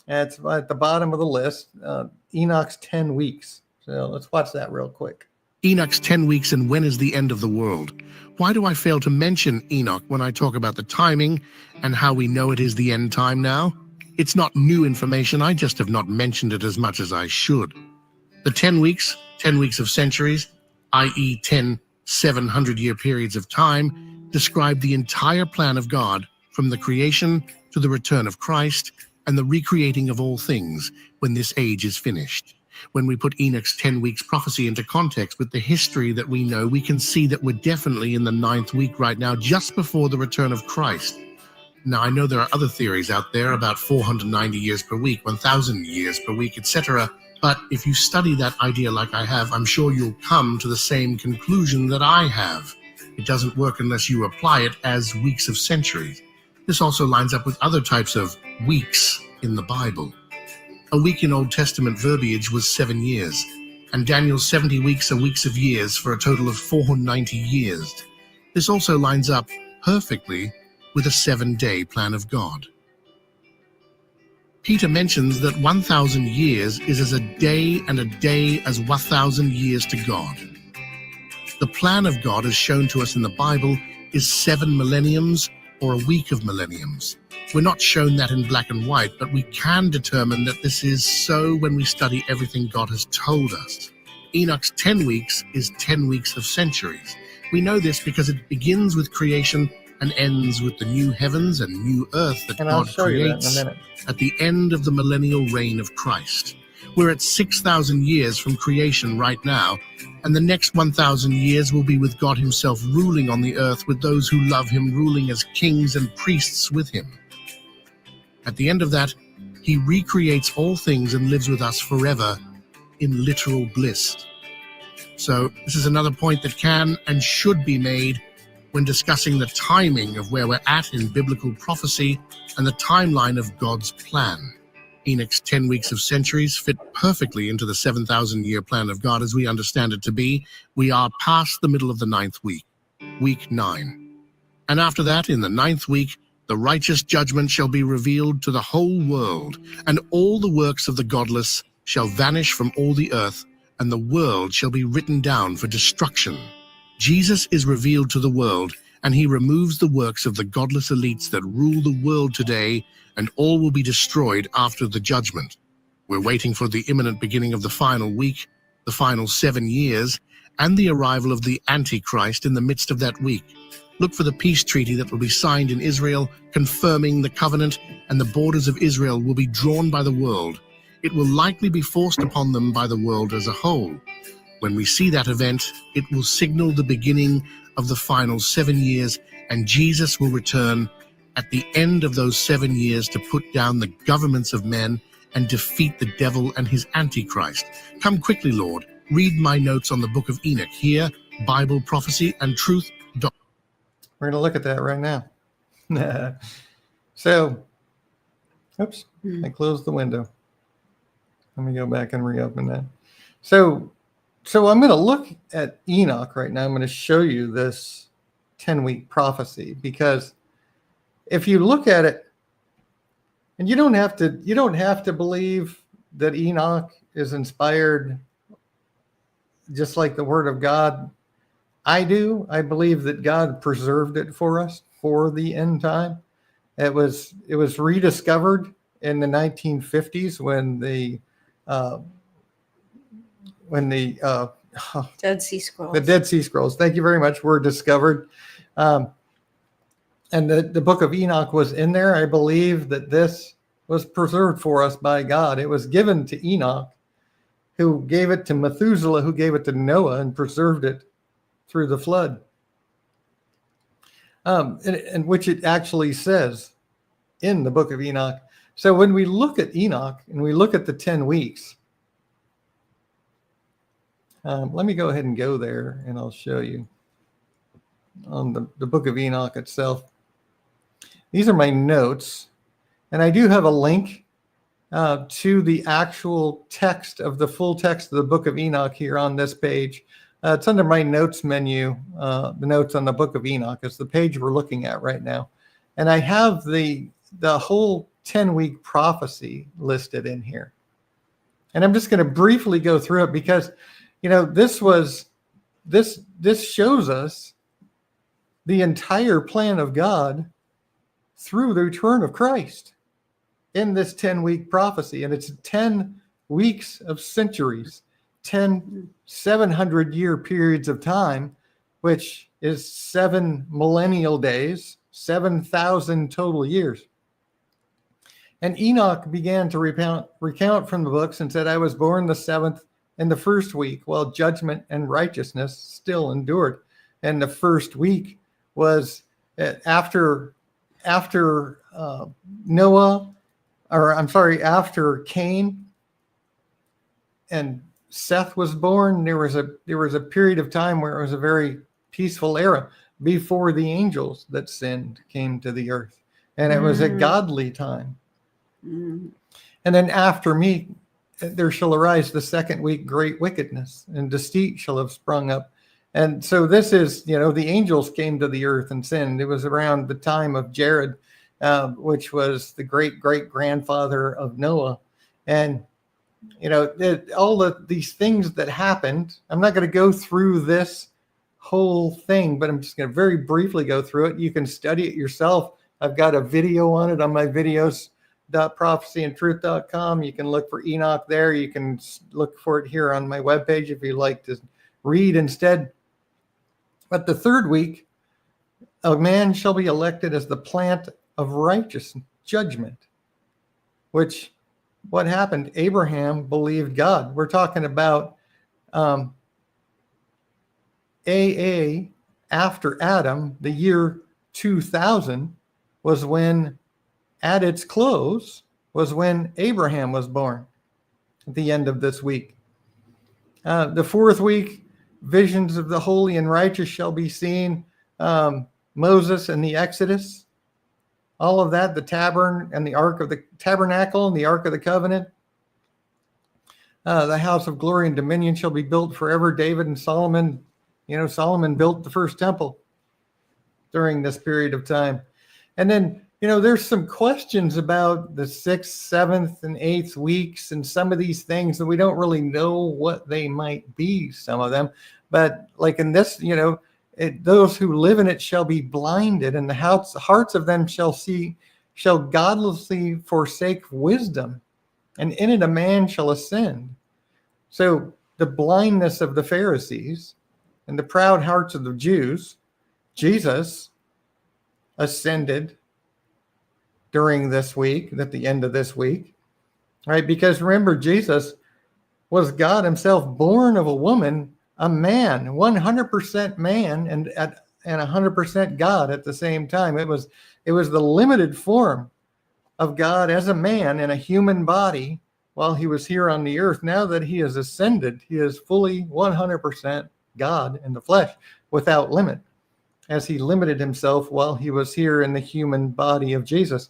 A: And it's at the bottom of the list, Enoch's 10 weeks. So let's watch that real quick.
G: Enoch's 10 weeks and when is the end of the world? Why do I fail to mention Enoch when I talk about the timing and how we know it is the end time now? It's not new information, I just have not mentioned it as much as I should. The 10 weeks of centuries, i.e. 10 700-year periods of time, describe the entire plan of God from the creation to the return of Christ and the recreating of all things when this age is finished. When we put Enoch's 10 weeks prophecy into context with the history that we know, we can see that we're definitely in the 9th week right now, just before the return of Christ. Now, I know there are other theories out there about 490 years per week, 1,000 years per week, etc. But if you study that idea like I have, I'm sure you'll come to the same conclusion that I have. It doesn't work unless you apply it as weeks of centuries. This also lines up with other types of weeks in the Bible. A week in Old Testament verbiage was 7 years, and Daniel's 70 weeks are weeks of years for a total of 490 years. This also lines up perfectly with a 7-day plan of God. Peter mentions that 1,000 years is as a day, and a day as 1,000 years to God. The plan of God, as shown to us in the Bible, is 7 millenniums or a week of millenniums. We're not shown that in black and white, but we can determine that this is so when we study everything God has told us. Enoch's 10 weeks is 10 weeks of centuries. We know this because it begins with creation and ends with the new heavens and new earth that
A: And I'll
G: God
A: show you that in
G: creates
A: a minute.
G: at the end of the millennial reign of Christ. We're at 6,000 years from creation right now, and the next 1,000 years will be with God himself ruling on the earth, with those who love him ruling as kings and priests with him. At the end of that, he recreates all things and lives with us forever in literal bliss. So this is another point that can and should be made when discussing the timing of where we're at in biblical prophecy and the timeline of God's plan. Enoch's 10 weeks of centuries fit perfectly into the 7,000-year plan of God as we understand it to be. We are past the middle of the 9th week, week 9. And after that, in the 9th week, the righteous judgment shall be revealed to the whole world, and all the works of the godless shall vanish from all the earth, and the world shall be written down for destruction. Jesus is revealed to the world, and he removes the works of the godless elites that rule the world today, and all will be destroyed after the judgment. We're waiting for the imminent beginning of the final week, the final 7 years, and the arrival of the Antichrist in the midst of that week. Look for the peace treaty that will be signed in Israel, confirming the covenant, and the borders of Israel will be drawn by the world. It will likely be forced upon them by the world as a whole. When we see that event, it will signal the beginning of the final 7 years, and Jesus will return at the end of those 7 years to put down the governments of men and defeat the devil and his Antichrist. Come quickly, Lord. Read my notes on the book of Enoch here, Bible Prophecy and Truth.
A: We're going to look at that right now. So, oops, I closed the window. Let me go back and reopen that. So I'm going to look at Enoch right now. I'm going to show you this 10-week prophecy, because if you look at it, and you don't have to believe that Enoch is inspired just like the Word of God. I do. I believe that God preserved it for us for the end time. It was rediscovered in the 1950s when the
B: Dead Sea Scrolls.
A: The Dead Sea Scrolls, thank you very much, were discovered. And the book of Enoch was in there. I believe that this was preserved for us by God. It was given to Enoch, who gave it to Methuselah, who gave it to Noah and preserved it through the flood. And which it actually says in the book of Enoch. So when we look at Enoch and we look at the 10 weeks, let me go ahead and go there and I'll show you on the book of Enoch itself. These are my notes, and I do have a link to the actual text of the full text of the book of Enoch here on this page. It's under my notes menu. The notes on the book of Enoch is the page we're looking at right now. And I have the whole 10-week prophecy listed in here. And I'm just going to briefly go through it because, this shows us the entire plan of God through the return of Christ in this 10-week prophecy. And it's 10 weeks of centuries, 10 700-year periods of time, which is 7 millennial days, 7,000 total years. And Enoch began to recount from the books and said, I was born the 7th in the first week, while judgment and righteousness still endured. And the first week was after Noah, or I'm sorry, after Cain and Seth was born. There was a period of time where it was a very peaceful era before the angels that sinned came to the earth, and it was a godly time. And then after me, there shall arise the second week great wickedness, and deceit shall have sprung up. And so this is, the angels came to the earth and sinned. It was around the time of Jared, which was the great-great-grandfather of Noah. And, all of these things that happened, I'm not going to go through this whole thing, but I'm just going to very briefly go through it. You can study it yourself. I've got a video on it on my videos.prophecyandtruth.com. You can look for Enoch there. You can look for it here on my webpage if you like to read instead. But the third week, a man shall be elected as the plant of righteous judgment, which what happened? Abraham believed God. We're talking about after Adam, the year 2000 was when, at its close, was when Abraham was born at the end of this week. The fourth week, visions of the holy and righteous shall be seen. Moses and the Exodus, all of that, the tabernacle and the ark of the covenant. The house of glory and dominion shall be built forever. David and Solomon, Solomon built the first temple during this period of time. And then, there's some questions about the 6th, 7th, and 8th weeks and some of these things that we don't really know what they might be, some of them. But like in this, those who live in it shall be blinded, and the hearts of them shall godlessly forsake wisdom, and in it a man shall ascend. So the blindness of the Pharisees and the proud hearts of the Jews, Jesus ascended during this week, at the end of this week, right? Because remember, Jesus was God himself, born of a woman, a man, 100% man and 100% God at the same time. It was the limited form of God as a man in a human body while he was here on the earth. Now that he has ascended, he is fully 100% God in the flesh without limit, as he limited himself while he was here in the human body of Jesus.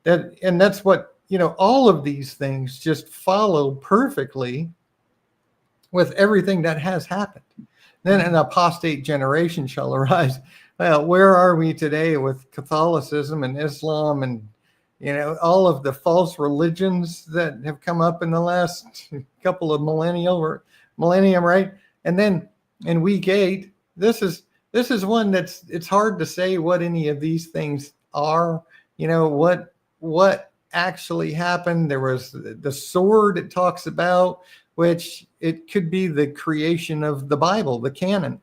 A: That's what, all of these things just follow perfectly with everything that has happened. Then an apostate generation shall arise. Well, where are we today with Catholicism and Islam and, all of the false religions that have come up in the last couple of millennium, right? And then in week 8, this is one it's hard to say what any of these things are. What actually happened. There was the sword it talks about, which it could be the creation of the Bible, the canon,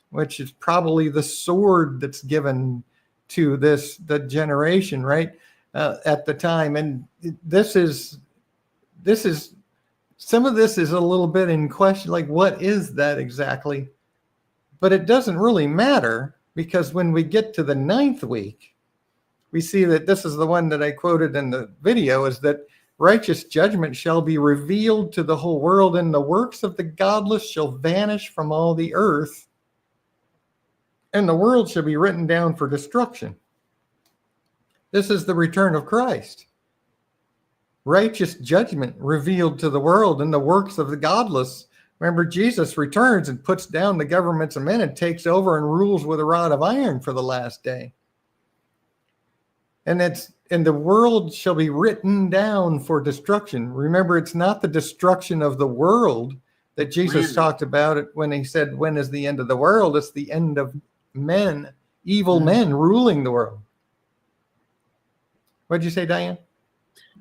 A: which is probably the sword that's given to the generation, right, at the time. And this is some of this is a little bit in question, like what is that exactly? But it doesn't really matter, because when we get to the 9th week, we see that this is the one that I quoted in the video, is that righteous judgment shall be revealed to the whole world, and the works of the godless shall vanish from all the earth, and the world shall be written down for destruction. This is the return of Christ. Righteous judgment revealed to the world, and the works of the godless. Remember, Jesus returns and puts down the governments of men and takes over and rules with a rod of iron for the last day. And the world shall be written down for destruction. Remember, it's not the destruction of the world that Jesus talked about it when he said, when is the end of the world? It's the end of men, evil men ruling the world. What'd you say, Diane?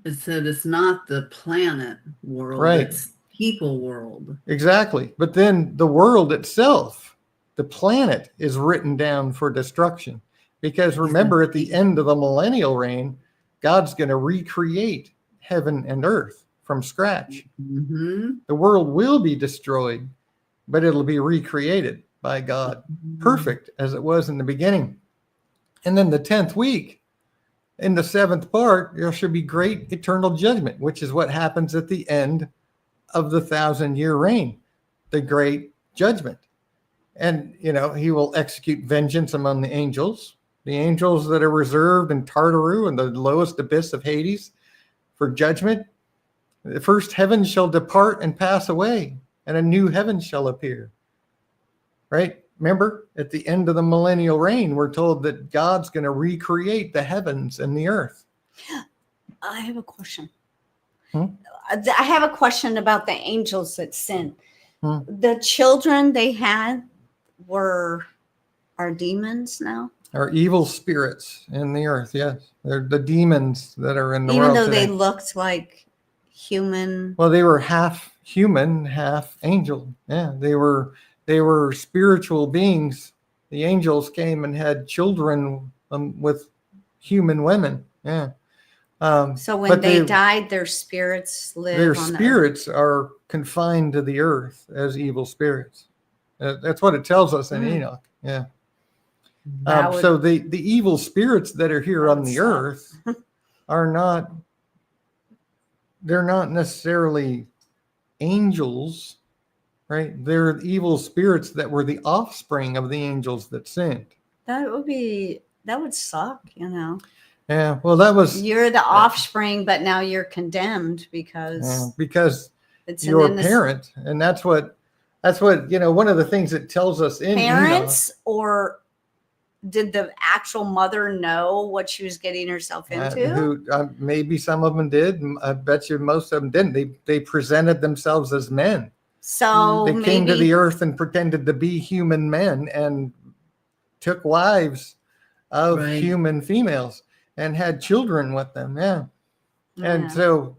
F: It said it's not the planet world,
A: right?
F: It's people world.
A: Exactly. But then the world itself, the planet, is written down for destruction. Because remember, at the end of the millennial reign, God's going to recreate heaven and earth from scratch.
F: Mm-hmm.
A: The world will be destroyed, but it'll be recreated by God, perfect as it was in the beginning. And then the 10th week, in the 7th part, there should be great eternal judgment, which is what happens at the end of the 1,000-year reign, the great judgment. And, he will execute vengeance among the angels that are reserved in Tartaru and the lowest abyss of Hades for judgment. The first heaven shall depart and pass away, and a new heaven shall appear. Right? Remember, at the end of the millennial reign, we're told that God's going to recreate the heavens and the earth.
B: I have a question.
A: Hmm?
B: I have a question about the angels that sin.
A: Hmm.
B: The children they had are demons now?
A: Are evil spirits in the earth, yes. They're the demons that are in the
B: Even
A: world
B: though
A: today.
B: they looked like human.
A: Well, they were half human, half angel. Yeah, they were spiritual beings. The angels came and had children with human women. Yeah.
B: So when
A: but
B: they died, their spirits live
A: their
B: on the earth.
A: spirits are confined to the earth as evil spirits. That's what it tells us in Enoch. Yeah. So the evil spirits that are here on the earth they're not necessarily angels, right? They're evil spirits that were the offspring of the angels that sinned.
B: That would suck,
A: Yeah, well, that was
B: You're the offspring, but now you're condemned because it's
A: you're
B: an
A: a parent, and that's what one of the things it tells us in
B: parents, or did the actual mother know what she was getting herself into?
A: Maybe some of them did. I bet you most of them didn't. They presented themselves as men.
B: So
A: they came to the earth and pretended to be human men and took wives of human females and had children with them. Yeah. And so,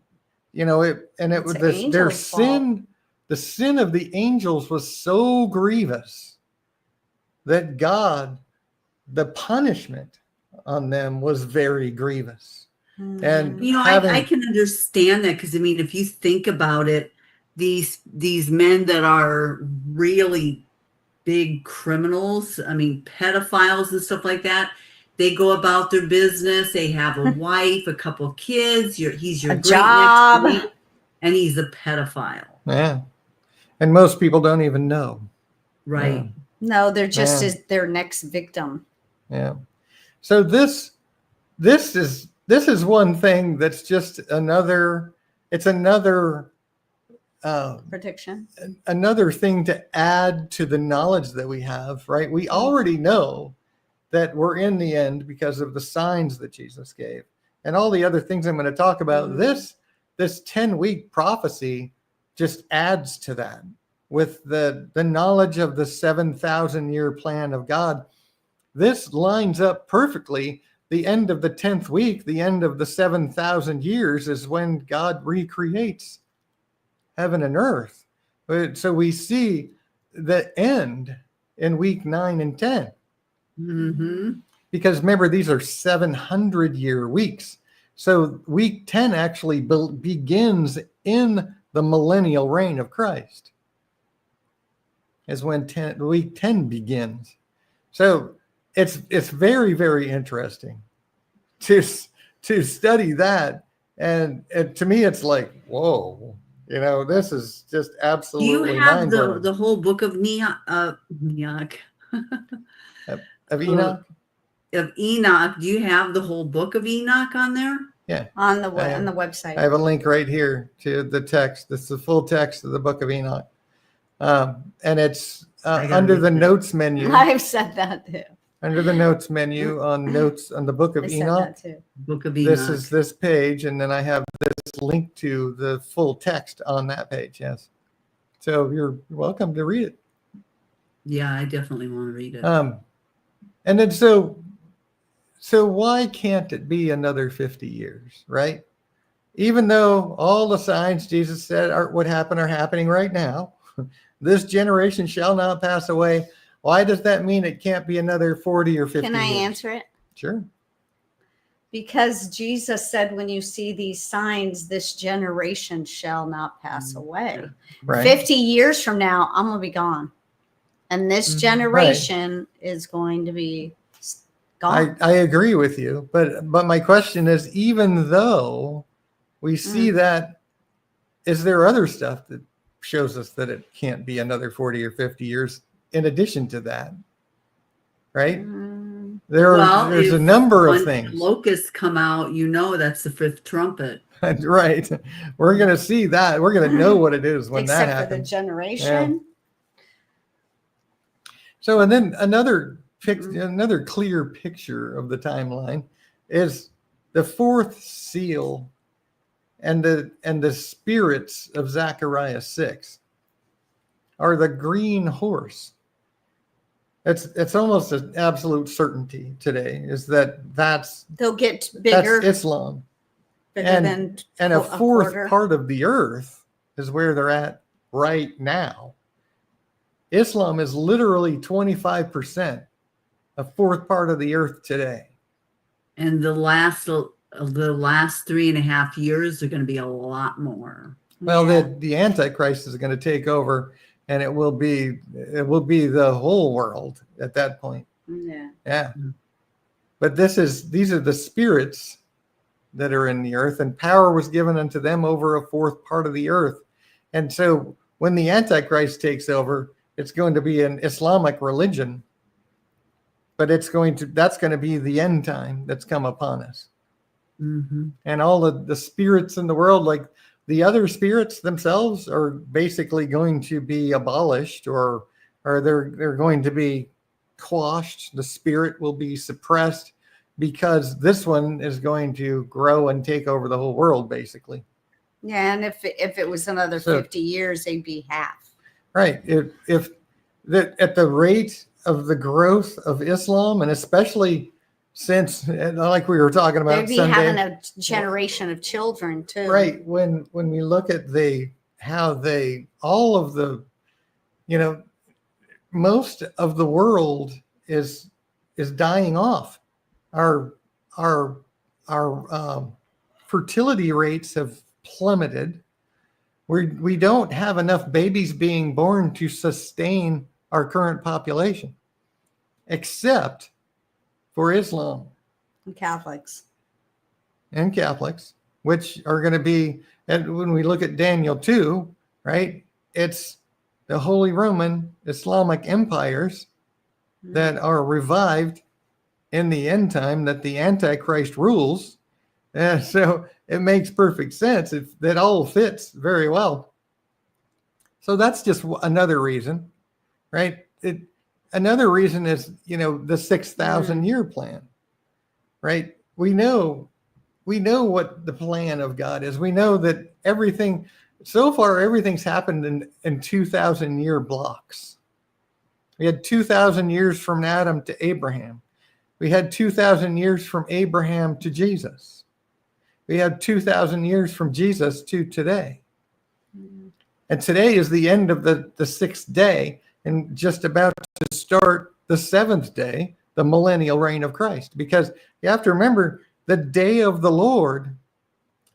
A: it was their sin. The sin of the angels was so grievous that God, the punishment on them was very grievous. And
F: I can understand that, because if you think about it, these men that are really big criminals, pedophiles and stuff like that, they go about their business. They have a wife, a couple of kids. He's your great
B: job,
F: next week, and he's a pedophile.
A: Yeah, and most people don't even know.
F: Right.
A: Yeah.
B: No, they're just their next victim.
A: Yeah. So this is one thing that's just another. It's another
B: Prediction.
A: Another thing to add to the knowledge that we have. Right. We already know that we're in the end because of the signs that Jesus gave and all the other things I'm going to talk about. This 10-week prophecy just adds to that with the knowledge of the 7,000-year plan of God. This lines up perfectly. The end of the 10th week, the end of the 7,000 years is when God recreates heaven and earth. So we see the end in week 9 and 10.
F: Mm-hmm.
A: Because remember, these are 700-year weeks. So week 10 actually begins in the millennial reign of Christ. Is when week 10 begins. So it's very, very interesting to study that. And to me, it's like, whoa, this is just absolutely.
F: Do you have
A: mind-blowing.
F: the whole book of Enoch?
A: Of Enoch?
F: Of Enoch. Do you have the whole book of Enoch on there?
A: Yeah.
B: On the website.
A: I have a link right here to the text. It's the full text of the book of Enoch. And it's under the notes menu.
B: I've said that too.
A: Under the notes menu on notes on the book of Enoch.
F: Book of Enoch.
A: This is this page, and then I have this link to the full text on that page. Yes. So you're welcome to read it.
F: Yeah, I definitely want to read it.
A: And then so why can't it be another 50 years, right? Even though all the signs Jesus said would happen are happening right now, this generation shall not pass away. Why does that mean it can't be another 40 or 50
B: Can I
A: years?
B: answer it?
A: Sure.
B: Because Jesus said, when you see these signs, this generation shall not pass away.
A: Right.
B: 50 years from now, I'm going to be gone. And this generation is going to be gone.
A: I agree with you, but my question is, even though we see that, is there other stuff that shows us that it can't be another 40 or 50 years in addition to that? Right? There's a number of things.
F: Locusts come out, you know that's the fifth trumpet.
A: Right. We're going to see that. We're going to know what it is when that
B: Except for the
A: happens.
B: generation.
A: So, and then another clear picture of the timeline is the fourth seal and the spirits of Zechariah 6 are the green horse. It's almost an absolute certainty today is that's
B: They'll get bigger.
A: That's Islam.
B: Bigger
A: And
B: than
A: a fourth
B: quarter.
A: part of the earth is where they're at right now. Islam is literally 25%, a fourth part of the earth today.
F: And the last 3.5 years are going to be a lot more.
A: Well,
B: Yeah.
A: the Antichrist is going to take over, and it will be the whole world at that point.
B: Yeah.
A: Yeah. But these are the spirits that are in the earth, and power was given unto them over a fourth part of the earth. And so when the Antichrist takes over, it's going to be an Islamic religion, but that's going to be the end time that's come upon us.
F: Mm-hmm.
A: And all of the spirits in the world, like the other spirits themselves, are basically going to be abolished, or they're going to be quashed. The spirit will be suppressed because this one is going to grow and take over the whole world, basically.
B: Yeah, and if it was another 50 years, they'd be half.
A: Right. If that at the rate of the growth of Islam, and especially since, like we were talking about,
B: They'd be
A: Sunday,
B: having a generation of children too.
A: right? When we look at all of the, most of the world is dying off. Our fertility rates have plummeted. We don't have enough babies being born to sustain our current population, except for Islam
B: And Catholics.
A: and Catholics, which are going to be, and when we look at Daniel 2, right, it's the Holy Roman Islamic empires that are revived in the end time, that the Antichrist rules. And so it makes perfect sense. That all fits very well. So that's just another reason, right? Another reason is, the 6,000 year plan, right? We know what the plan of God is. We know that everything's happened in 2,000 year blocks. We had 2,000 years from Adam to Abraham. We had 2,000 years from Abraham to Jesus. We have 2,000 years from Jesus to today. And today is the end of the sixth day, and just about to start the seventh day, the millennial reign of Christ. Because you have to remember, the day of the Lord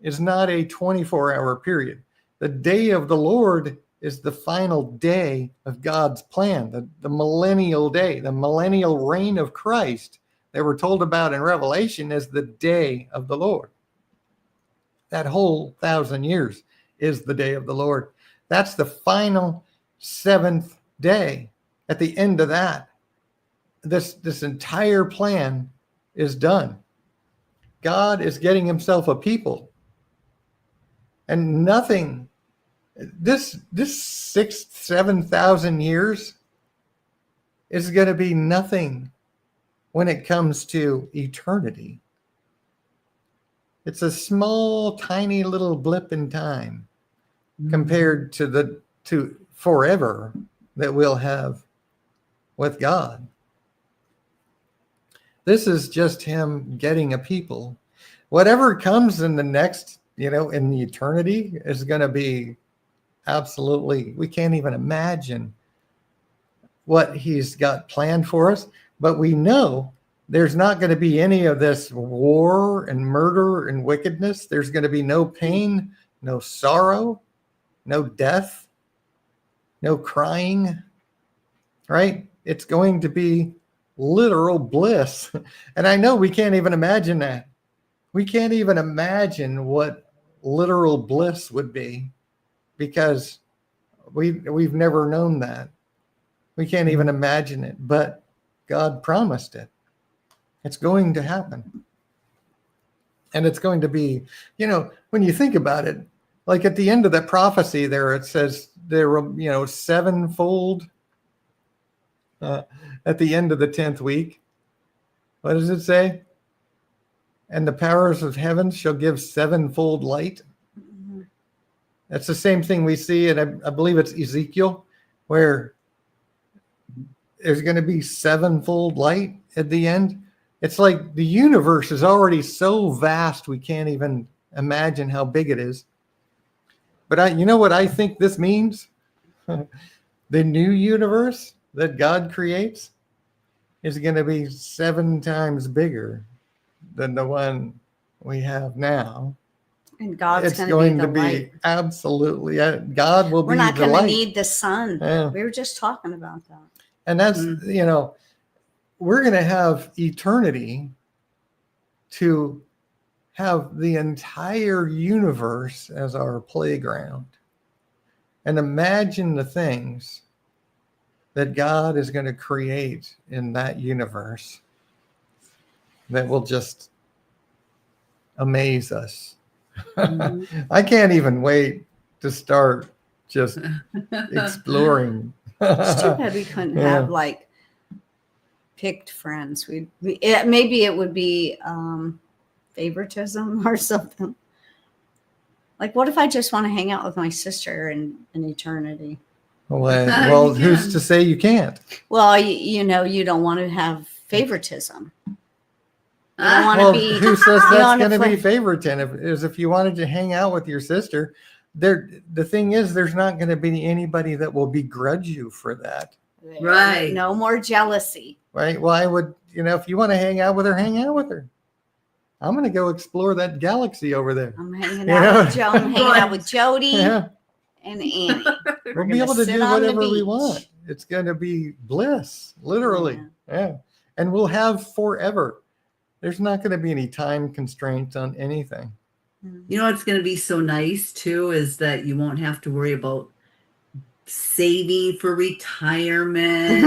A: is not a 24-hour period. The day of the Lord is the final day of God's plan, the millennial day, the millennial reign of Christ that we're told about in Revelation is the day of the Lord. That whole 1,000 years is the day of the Lord. That's the final seventh day. At the end of that, this entire plan is done. God is getting himself a people. And nothing, this 7,000 years is going to be nothing when it comes to eternity. It's a small, tiny little blip in time compared to forever that we'll have with God. This is just him getting a people. Whatever comes in the next, in the eternity is going to be absolutely, we can't even imagine what he's got planned for us. But we know there's not going to be any of this war and murder and wickedness. There's going to be no pain, no sorrow, no death, no crying, right? It's going to be literal bliss. And I know we can't even imagine that. We can't even imagine what literal bliss would be, because we've never known that. We can't even imagine it, but God promised it. It's going to happen. And it's going to be, when you think about it, like at the end of that prophecy there, it says there were, sevenfold at the end of the 10th week. What does it say? And the powers of heaven shall give sevenfold light.
B: Mhm.
A: That's the same thing we see, and I believe it's Ezekiel, where there's going to be sevenfold light at the end. It's like the universe is already so vast we can't even imagine how big it is. But you know what I think this means? The new universe that God creates is going to be 7 times bigger than the one we have now.
B: And God's
A: It's
B: going to
A: going
B: be
A: to
B: the
A: be
B: light.
A: absolutely, God will
B: We're
A: be
B: not
A: the
B: going to
A: light.
B: need the sun.
A: Yeah.
B: We were just talking about that.
A: And that's, we're going to have eternity to have the entire universe as our playground. And imagine the things that God is going to create in that universe that will just amaze us.
B: Mhm.
A: I can't even wait to start just exploring.
B: It's too bad we couldn't
A: Yeah.
B: have like picked friends. Maybe it would be favoritism or something. Like, what if I just want to hang out with my sister in eternity?
A: Well,
F: You
A: who's
F: can.
A: to say you can't?
B: Well, you don't want to have favoritism. You don't want
A: Well,
B: to be.
A: who says
B: you
A: that's
B: wanna
A: going to be
B: play-
A: favoritism? If you wanted to hang out with your sister, the thing is, there's not going to be anybody that will begrudge you for that,
F: Right.
B: No more jealousy.
A: right? Why would, if you want to hang out with her, hang out with her. I'm going to go explore that galaxy over there.
B: I'm hanging
A: You know?
B: out with Joe. I'm hanging out with Jody
A: Yeah,
B: and Annie.
A: we'll be
B: gonna
A: able to
B: sit
A: do
B: on the
A: whatever we
B: beach.
A: want. It's going to be bliss, literally. Yeah. And we'll have forever. There's not going to be any time constraints on anything.
F: You know what's going to be so nice too is that you won't have to worry about saving for retirement,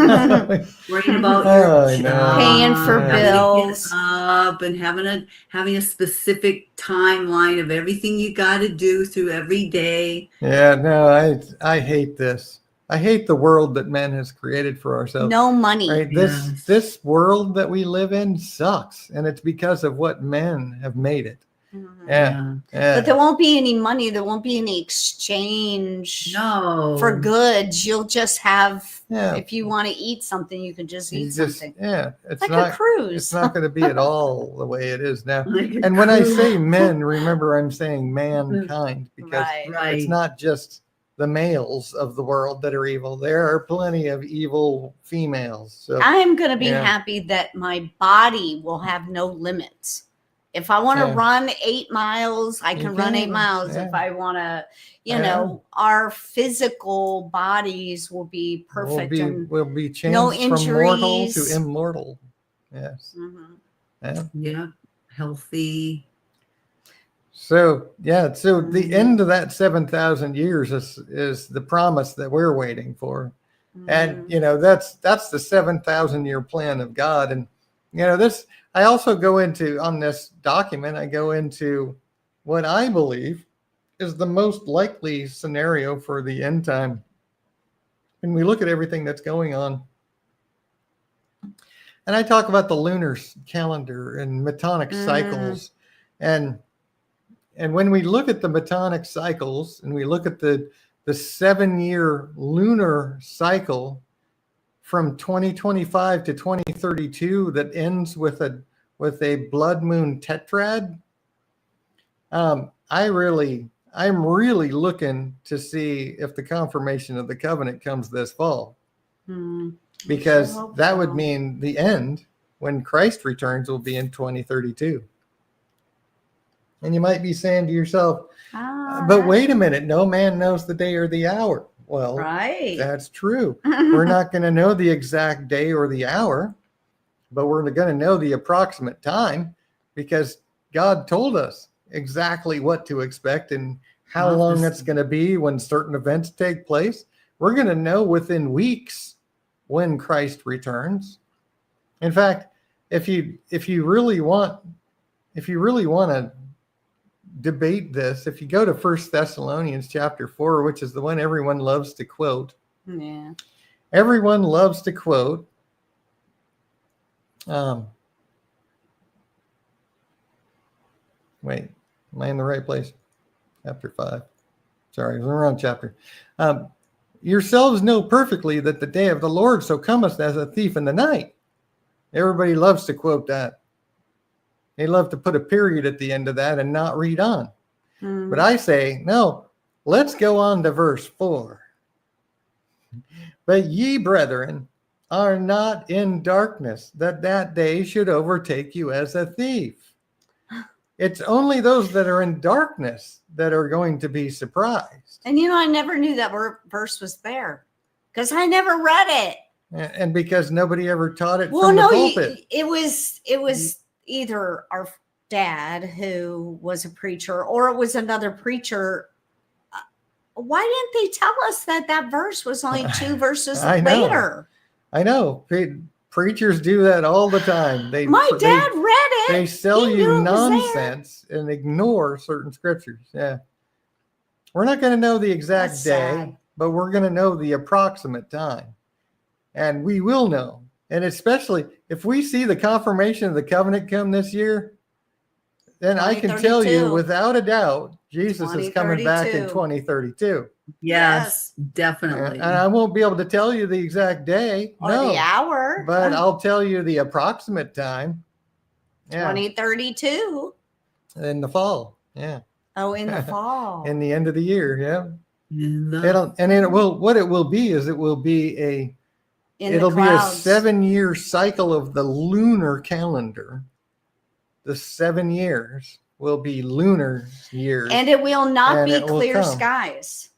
F: worrying about
A: Oh, I
F: your
A: know.
F: job,
B: Paying for
F: having to get
B: bills.
F: up and having a specific timeline of everything you got to do through every day.
A: Yeah, no, I hate this. I hate the world that man has created for ourselves.
B: No money.
A: Right?
F: Yes.
A: This world that we live in sucks, and it's because of what men have made it.
B: Mhm.
A: Yeah. Yeah.
B: But there won't be any money. There won't be any exchange
F: No.
B: for goods. You'll just have,
A: Yeah.
B: if you want to eat something, you can just
A: You
B: eat
A: just-
B: something.
A: yeah. It's
B: Like a
A: not
B: cruise.
A: it's not going to be at all the way it is now.
F: Like a
A: And when I
F: cruise.
A: say men, remember I'm saying mankind, because
B: Right.
F: Right.
A: it's not just the males of the world that are evil. There are plenty of evil females. So
B: I'm going to be
A: Yeah.
B: happy that my body will have no limits. If I want to
A: Yeah.
B: run 8 miles, I
A: You
B: can run 8
A: can,
B: miles.
A: yeah.
B: If I want to,
A: Yeah.
B: our physical bodies will be perfect.
A: we'll be changed
B: no
A: from mortal
B: injuries.
A: to immortal. Yes.
B: Mhm.
A: Yeah.
F: Yeah. Healthy.
A: So yeah, so the
B: Mhm.
A: end of that 7,000 years is the promise that we're waiting for. And
B: Mhm.
A: that's the 7,000-year plan of God. And this, I also go into, on this document, I go into what I believe is the most likely scenario for the end time. And we look at everything that's going on. And I talk about the lunar calendar and metonic cycles. And when we look at the metonic cycles and we look at the 7-year lunar cycle from 2025 to 2032 that ends with a blood moon tetrad, I'm really looking to see if the confirmation of the covenant comes this fall,
B: Mhm.
A: because
B: hope
A: that
B: so.
A: would mean the end when Christ returns will be in 2032. And you might be saying to yourself, but wait a minute, no man knows the day or the hour. Well,
B: Right.
A: that's true. We're not going to know the exact day or the hour, but we're going to know the approximate time because God told us exactly what to expect and how long it's going to be when certain events take place. We're going to know within weeks when Christ returns. In fact, if you really want to debate this, if you go to 1 Thessalonians chapter 4, which is the one everyone loves to quote.
B: Yeah.
A: Everyone loves to quote. Wait, am I in the right place? Chapter 5. Sorry, I was in the wrong chapter. Yourselves know perfectly that the day of the Lord so cometh as a thief in the night. Everybody loves to quote that. They love to put a period at the end of that and not read on. But I say, no, let's go on to verse 4. But ye, brethren, are not in darkness, that day should overtake you as a thief. It's only those that are in darkness that are going to be surprised.
B: And I never knew that verse was there because I never read it.
A: And because nobody ever taught it
B: Well,
A: from
B: no,
A: the pulpit.
B: it was either our dad who was a preacher or it was another preacher. Why didn't they tell us that verse was only 2 verses later?
A: I know. Preachers do that all the time.
B: My dad read it.
A: They sell
B: He
A: you
B: knew it was
A: nonsense and ignore certain scriptures. Yeah. We're not going to know the exact
B: That's
A: day,
B: sad.
A: but we're going to know the approximate time. And we will know. And especially if we see the confirmation of the covenant come this year, then I can tell you
B: 2032.
A: without a doubt, Jesus is coming back in 2032.
F: Yes, definitely.
A: And I won't be able to tell you the exact day.
B: Or
A: no,
B: the hour.
A: but I'll tell you the approximate time. Yeah.
B: 2032.
A: In the fall. Yeah.
B: Oh, in the fall.
A: In the end of the year. Yeah.
F: The-
A: What it will be is it will be a
B: in
A: it'll
B: the
A: be a
B: clouds.
A: 7-year cycle of the lunar calendar. The 7 years will be lunar years.
B: And it will not
A: And
B: be
A: it will
B: clear
A: come.
B: skies.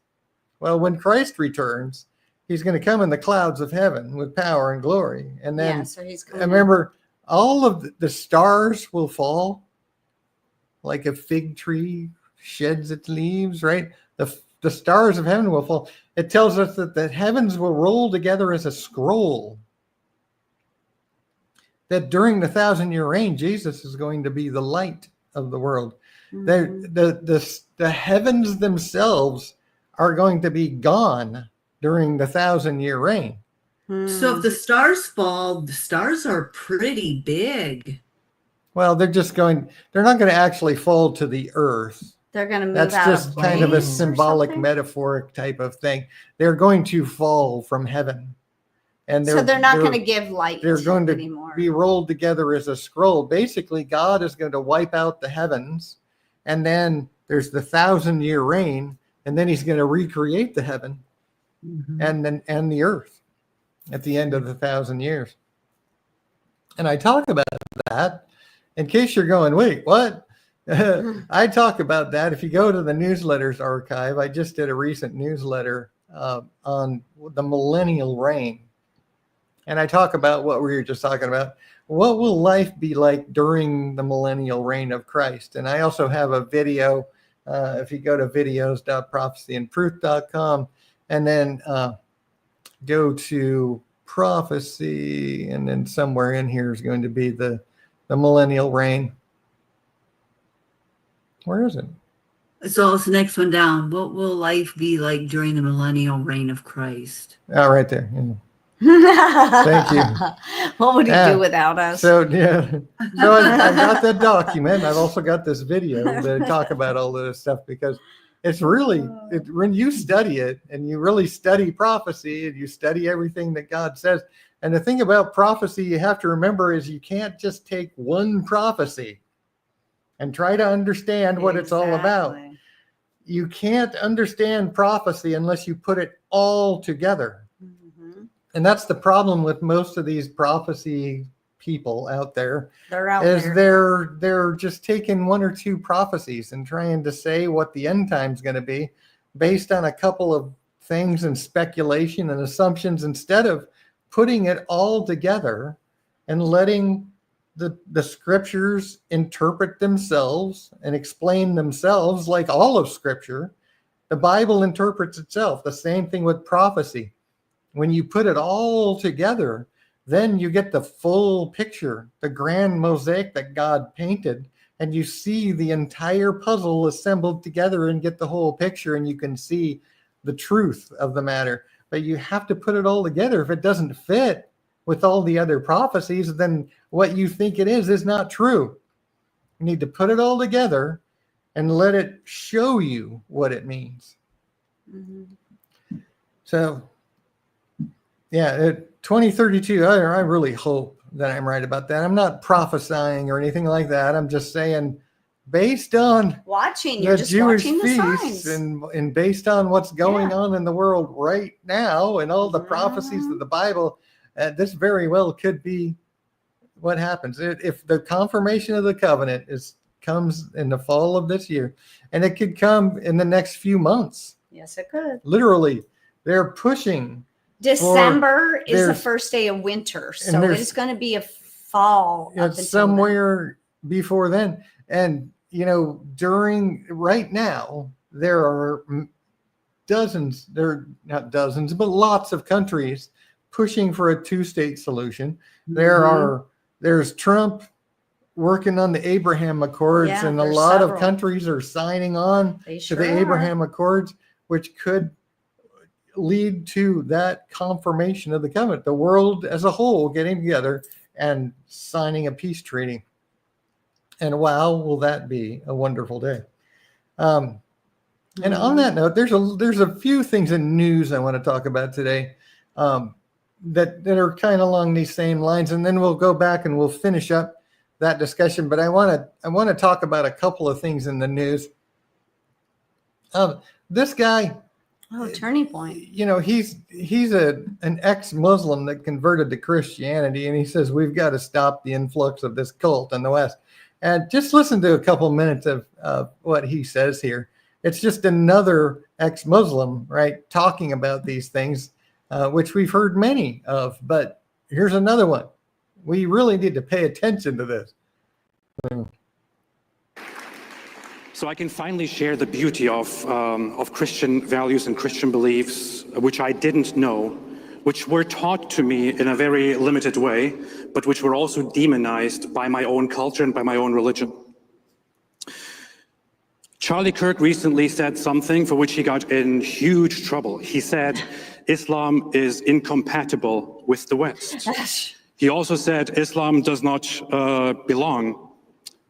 A: Well, when Christ returns, he's going to come in the clouds of heaven with power and glory. And then
B: Yeah, so he's coming.
A: remember, all of the stars will fall like a fig tree sheds its leaves, right? The stars of heaven will fall. It tells us that the heavens will roll together as a scroll. That during the 1,000-year reign, Jesus is going to be the light of the world.
B: Mhm.
A: The heavens themselves are going to be gone during the 1,000-year reign.
F: So if the stars fall, the stars are pretty big.
A: Well, they're not going to actually fall to the earth.
B: They're going to move
A: That's
B: out
A: just
B: of
A: kind of a
B: place or
A: symbolic,
B: something?
A: metaphoric type of thing. They're going to fall from heaven. And
B: So they're not going to give light
A: they're going to
B: anymore.
A: be rolled together as a scroll. Basically, God is going to wipe out the heavens, and then there's the 1,000-year reign, and then he's going to recreate the heaven and the earth at the end of the 1,000 years. And I talk about that in case you're going, wait, what? I talk about that. If you go to the newsletters archive, I just did a recent newsletter on the millennial reign. And I talk about what we were just talking about. What will life be like during the millennial reign of Christ? And I also have a video. If you go to videos.prophecyandproof.com and then go to prophecy, and then somewhere in here is going to be the millennial reign. Where is it?
F: So it's the next one down. What will life be like during the millennial reign of Christ?
A: Oh, right there. Yeah.
B: Thank
A: you.
B: What would he
A: Yeah.
B: do without us?
A: So yeah, so I've got that document. I've also got this video that talk about all of this stuff because it's really when you study it and you really study prophecy and you study everything that God says. And the thing about prophecy you have to remember is you can't just take one prophecy and try to understand what it's all about.
B: Exactly.
A: You can't understand prophecy unless you put it all together.
B: Mhm.
A: And that's the problem with most of these prophecy people out there
B: They're out
A: is
B: there.
A: they're just taking one or two prophecies and trying to say what the end time's going to be based on a couple of things and speculation and assumptions, instead of putting it all together and letting the scriptures interpret themselves and explain themselves, like all of scripture. The Bible interprets itself. The same thing with prophecy. When you put it all together, then you get the full picture, the grand mosaic that God painted, and you see the entire puzzle assembled together and get the whole picture, and you can see the truth of the matter. But you have to put it all together. If it doesn't fit with all the other prophecies, then what you think it is not true. You need to put it all together and let it show you what it means.
B: Mm-hmm.
A: So, yeah, 2032, I really hope that I'm right about that. I'm not prophesying or anything like that. I'm just saying, based on
B: You're
A: the
B: just
A: Jewish
B: watching the
A: feasts
B: signs.
A: and based on what's going
B: Yeah.
A: on in the world right now and all the prophecies of the Bible, this very well could be what happens. If the confirmation of the covenant comes in the fall of this year, and it could come in the next few months.
B: Yes, it could.
A: Literally, they're pushing.
B: December is the
A: there's-
B: first day of winter,
A: and
B: so
A: there's-
B: it's going to be a fall. Up
A: It's
B: until
A: somewhere before then. And, during right now, there are dozens, they're not dozens, but lots of countries pushing for a two-state solution. There's Trump working on the Abraham Accords,
B: Yeah,
A: and a
B: there's
A: lot of
B: several.
A: countries are signing on
B: They
A: to
B: sure
A: the
B: are.
A: Abraham Accords, which could lead to that confirmation of the covenant, the world as a whole getting together and signing a peace treaty. And wow, will that be a wonderful day. And on that note, there's a few things in news I want to talk about today that are kind of along these same lines, and then we'll go back and we'll finish up that discussion. But I want to talk about a couple of things in the news. This guy,
B: Turning Point.
A: he's an ex-Muslim that converted to Christianity, and he says we've got to stop the influx of this cult in the West. And just listen to a couple minutes of what he says here. It's just another ex-Muslim, right, talking about these things, which we've heard many of. But here's another one. We really need to pay attention to this.
H: So I can finally share the beauty of Christian values and Christian beliefs, which I didn't know, which were taught to me in a very limited way, but which were also demonized by my own culture and by my own religion. Charlie Kirk recently said something for which he got in huge trouble. He said Islam is incompatible with the West. He also said Islam does not belong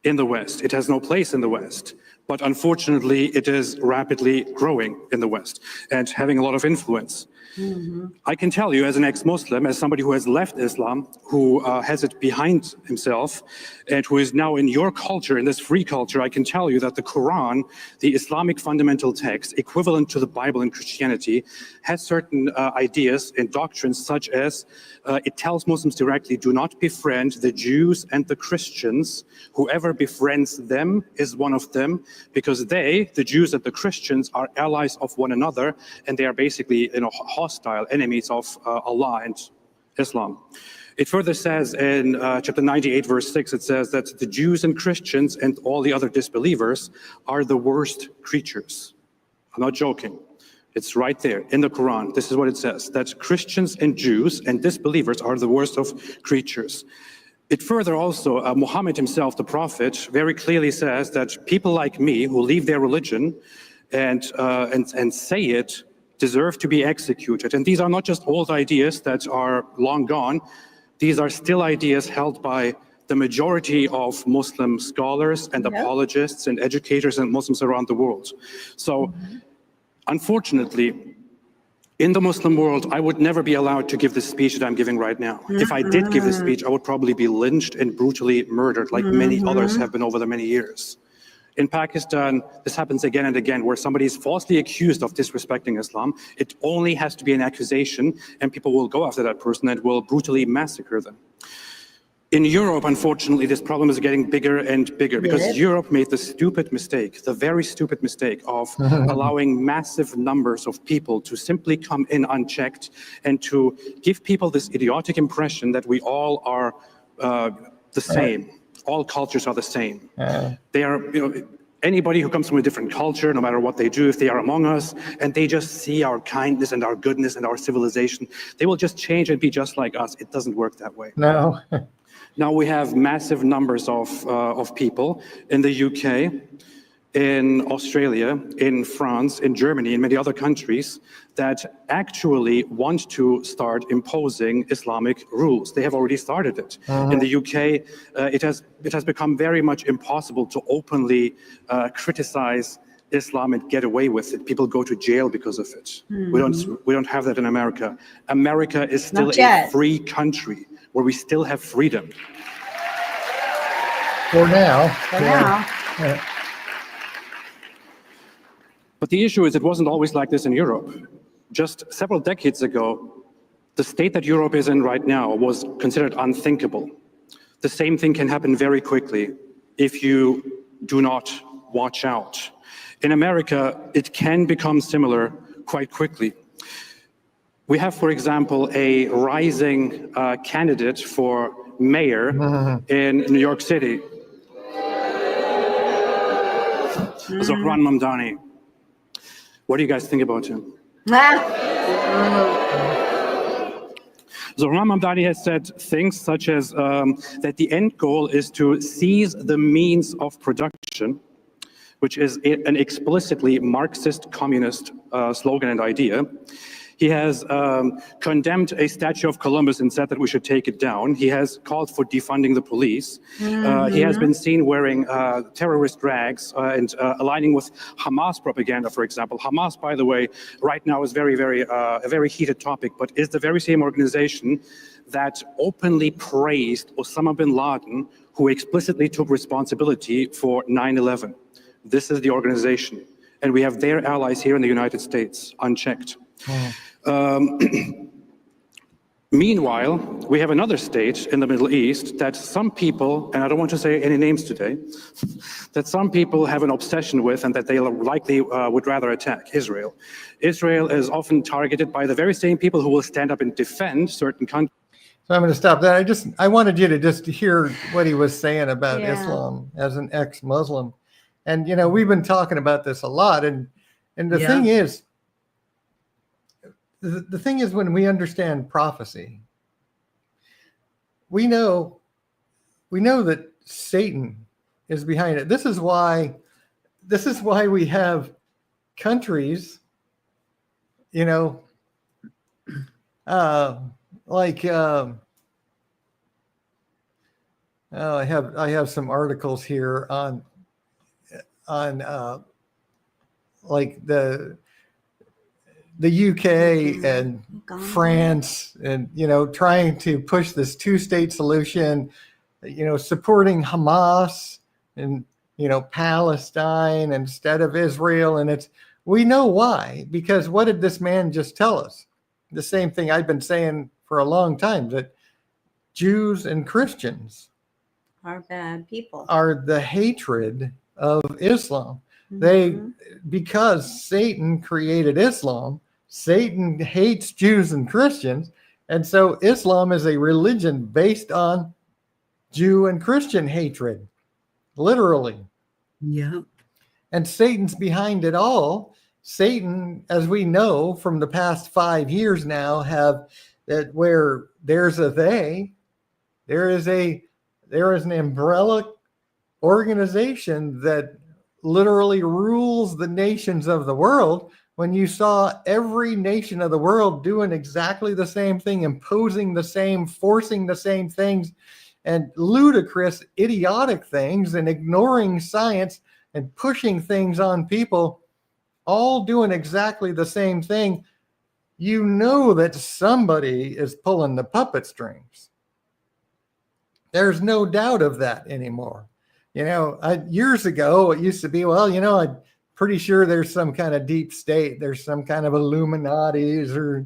H: in the West. It has no place in the West. But unfortunately, it is rapidly growing in the West and having a lot of influence. Mm-hmm. I can tell you, as an ex-Muslim, as somebody who has left Islam, who has it behind himself, and who is now in your culture, in this free culture, I can tell you that the Quran, the Islamic fundamental text, equivalent to the Bible in Christianity, has certain ideas and doctrines, such as it tells Muslims directly, do not befriend the Jews and the Christians. Whoever befriends them is one of them, because they, the Jews and the Christians, are allies of one another, and they are basically, hostile enemies of Allah and Islam. It further says in chapter 98, verse 6, it says that the Jews and Christians and all the other disbelievers are the worst creatures. I'm not joking. It's right there in the Quran. This is what it says, that Christians and Jews and disbelievers are the worst of creatures. It further also, Muhammad himself, the prophet, very clearly says that people like me who leave their religion and say it deserve to be executed. And these are not just old ideas that are long gone. These are still ideas held by the majority of Muslim scholars and apologists and educators and Muslims around the world. So, unfortunately, in the Muslim world, I would never be allowed to give the speech that I'm giving right now. If I did give this speech, I would probably be lynched and brutally murdered, like many others have been over the many years. In Pakistan, this happens again and again, where somebody is falsely accused of disrespecting Islam. It only has to be an accusation, and people will go after that person and will brutally massacre them. In Europe, unfortunately, this problem is getting bigger and bigger because
B: Yes.
H: Europe made the very stupid mistake of allowing massive numbers of people to simply come in unchecked and to give people this idiotic impression that we all are the same. All cultures are the same. They are, anybody who comes from a different culture, no matter what they do, if they are among us, and they just see our kindness and our goodness and our civilization, they will just change and be just like us. It doesn't work that way.
A: No.
H: Now we have massive numbers of people in the UK, in Australia, in France, in Germany, in many other countries that actually want to start imposing Islamic rules. They have already started it. In the UK, it has become very much impossible to openly criticize Islam and get away with it. People go to jail because of it. We don't have that in America. America is still
B: Not
H: a
B: yet.
H: free country where we still have freedom.
A: For now.
B: For now.
H: But the issue is it wasn't always like this in Europe. Just several decades ago, the state that Europe is in right now was considered unthinkable. The same thing can happen very quickly if you do not watch out. In America, it can become similar quite quickly. We have, for example, a rising candidate for mayor in New York City, Zohran Mamdani. What do you guys think about him? Zohran Mamdani has said things such as that the end goal is to seize the means of production, which is an explicitly Marxist communist slogan and idea. He has condemned a statue of Columbus and said that we should take it down. He has called for defunding the police. He has been seen wearing terrorist rags and aligning with Hamas propaganda, for example. Hamas, by the way, right now is a very heated topic, but is the very same organization that openly praised Osama bin Laden, who explicitly took responsibility for 9/11. This is the organization. And we have their allies here in the United States, unchecked. Meanwhile, we have another state in the Middle East that some people, and I don't want to say any names today, that some people have an obsession with and that they likely would rather attack, Israel. Israel is often targeted by the very same people who will stand up and defend certain countries.
A: So I'm going to stop that. I wanted you to just hear what he was saying about
B: Yeah.
A: Islam as an ex-Muslim. And, we've been talking about this a lot. And the thing is, the thing is, when we understand prophecy, we know that Satan is behind it. This is why we have countries, I have some articles here on like the UK and France, and trying to push this two-state solution, supporting Hamas and Palestine instead of Israel. And we know why, because what did this man just tell us? The same thing I've been saying for a long time, that Jews and Christians
B: Are bad people.
A: are the hatred of Islam. Because Satan created Islam, Satan hates Jews and Christians. And so Islam is a religion based on Jew and Christian hatred, literally.
F: Yeah.
A: And Satan's behind it all. Satan, as we know from the past 5 years now, have that where there's a they, there is an umbrella organization that literally rules the nations of the world. When you saw every nation of the world doing exactly the same thing, imposing the same, forcing the same things, and ludicrous, idiotic things, and ignoring science and pushing things on people, all doing exactly the same thing, you know that somebody is pulling the puppet strings. There's no doubt of that anymore. Years ago, it used to be, I'm pretty sure there's some kind of deep state. There's some kind of Illuminati's or,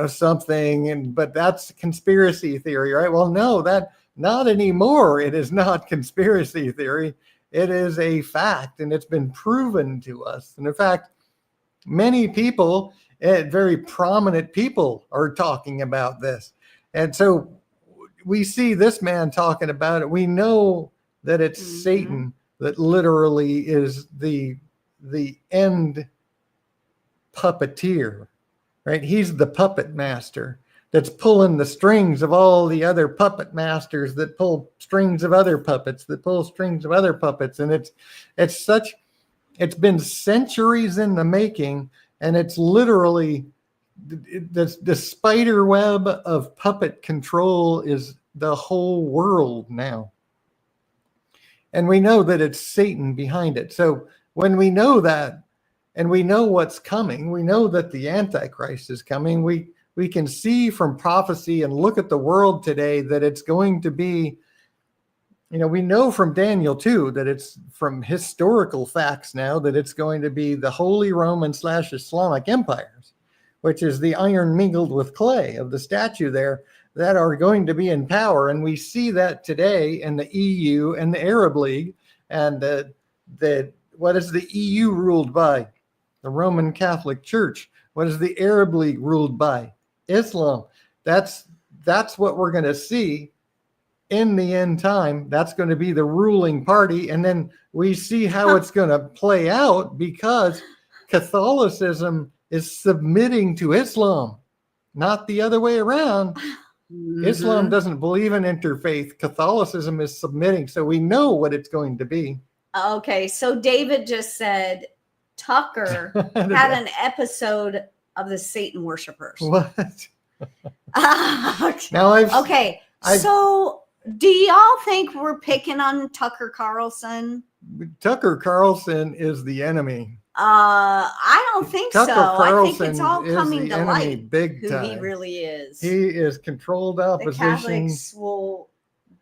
A: something. But that's conspiracy theory, right? Well, no, that not anymore. It is not conspiracy theory. It is a fact, and it's been proven to us. And in fact, many people, very prominent people, are talking about this. And so we see this man talking about it. We know that it's Satan that literally is the end puppeteer, right? He's the puppet master that's pulling the strings of all the other puppet masters that pull strings of other puppets that pull strings of other puppets. And it's been centuries in the making, and it's literally the spider web of puppet control is the whole world now. And we know that it's Satan behind it. So when we know that, and we know what's coming, we know that the Antichrist is coming, we can see from prophecy and look at the world today that it's going to be, we know from Daniel too, that it's from historical facts now, that it's going to be the Holy Roman / Islamic empires, which is the iron mingled with clay of the statue there, that are going to be in power. And we see that today in the EU and the Arab League. And what is the EU ruled by? The Roman Catholic Church. What is the Arab League ruled by? Islam. That's what we're going to see in the end time. That's going to be the ruling party. And then we see how it's going to play out, because Catholicism is submitting to Islam, not the other way around. Islam doesn't believe in interfaith. Catholicism is submitting. So we know what it's going to be.
B: Okay, so David just said Tucker had an episode of the Satan worshipers.
A: What?
B: Now so do y'all think we're picking on Tucker Carlson?
A: Tucker Carlson is the enemy.
B: I don't think
A: Tucker
B: so. I think
A: Carlson
B: it's all
A: is
B: coming
A: the
B: to
A: enemy
B: light
A: big
B: who
A: time.
B: he really is.
A: He is controlled
B: The
A: opposition.
B: Catholics will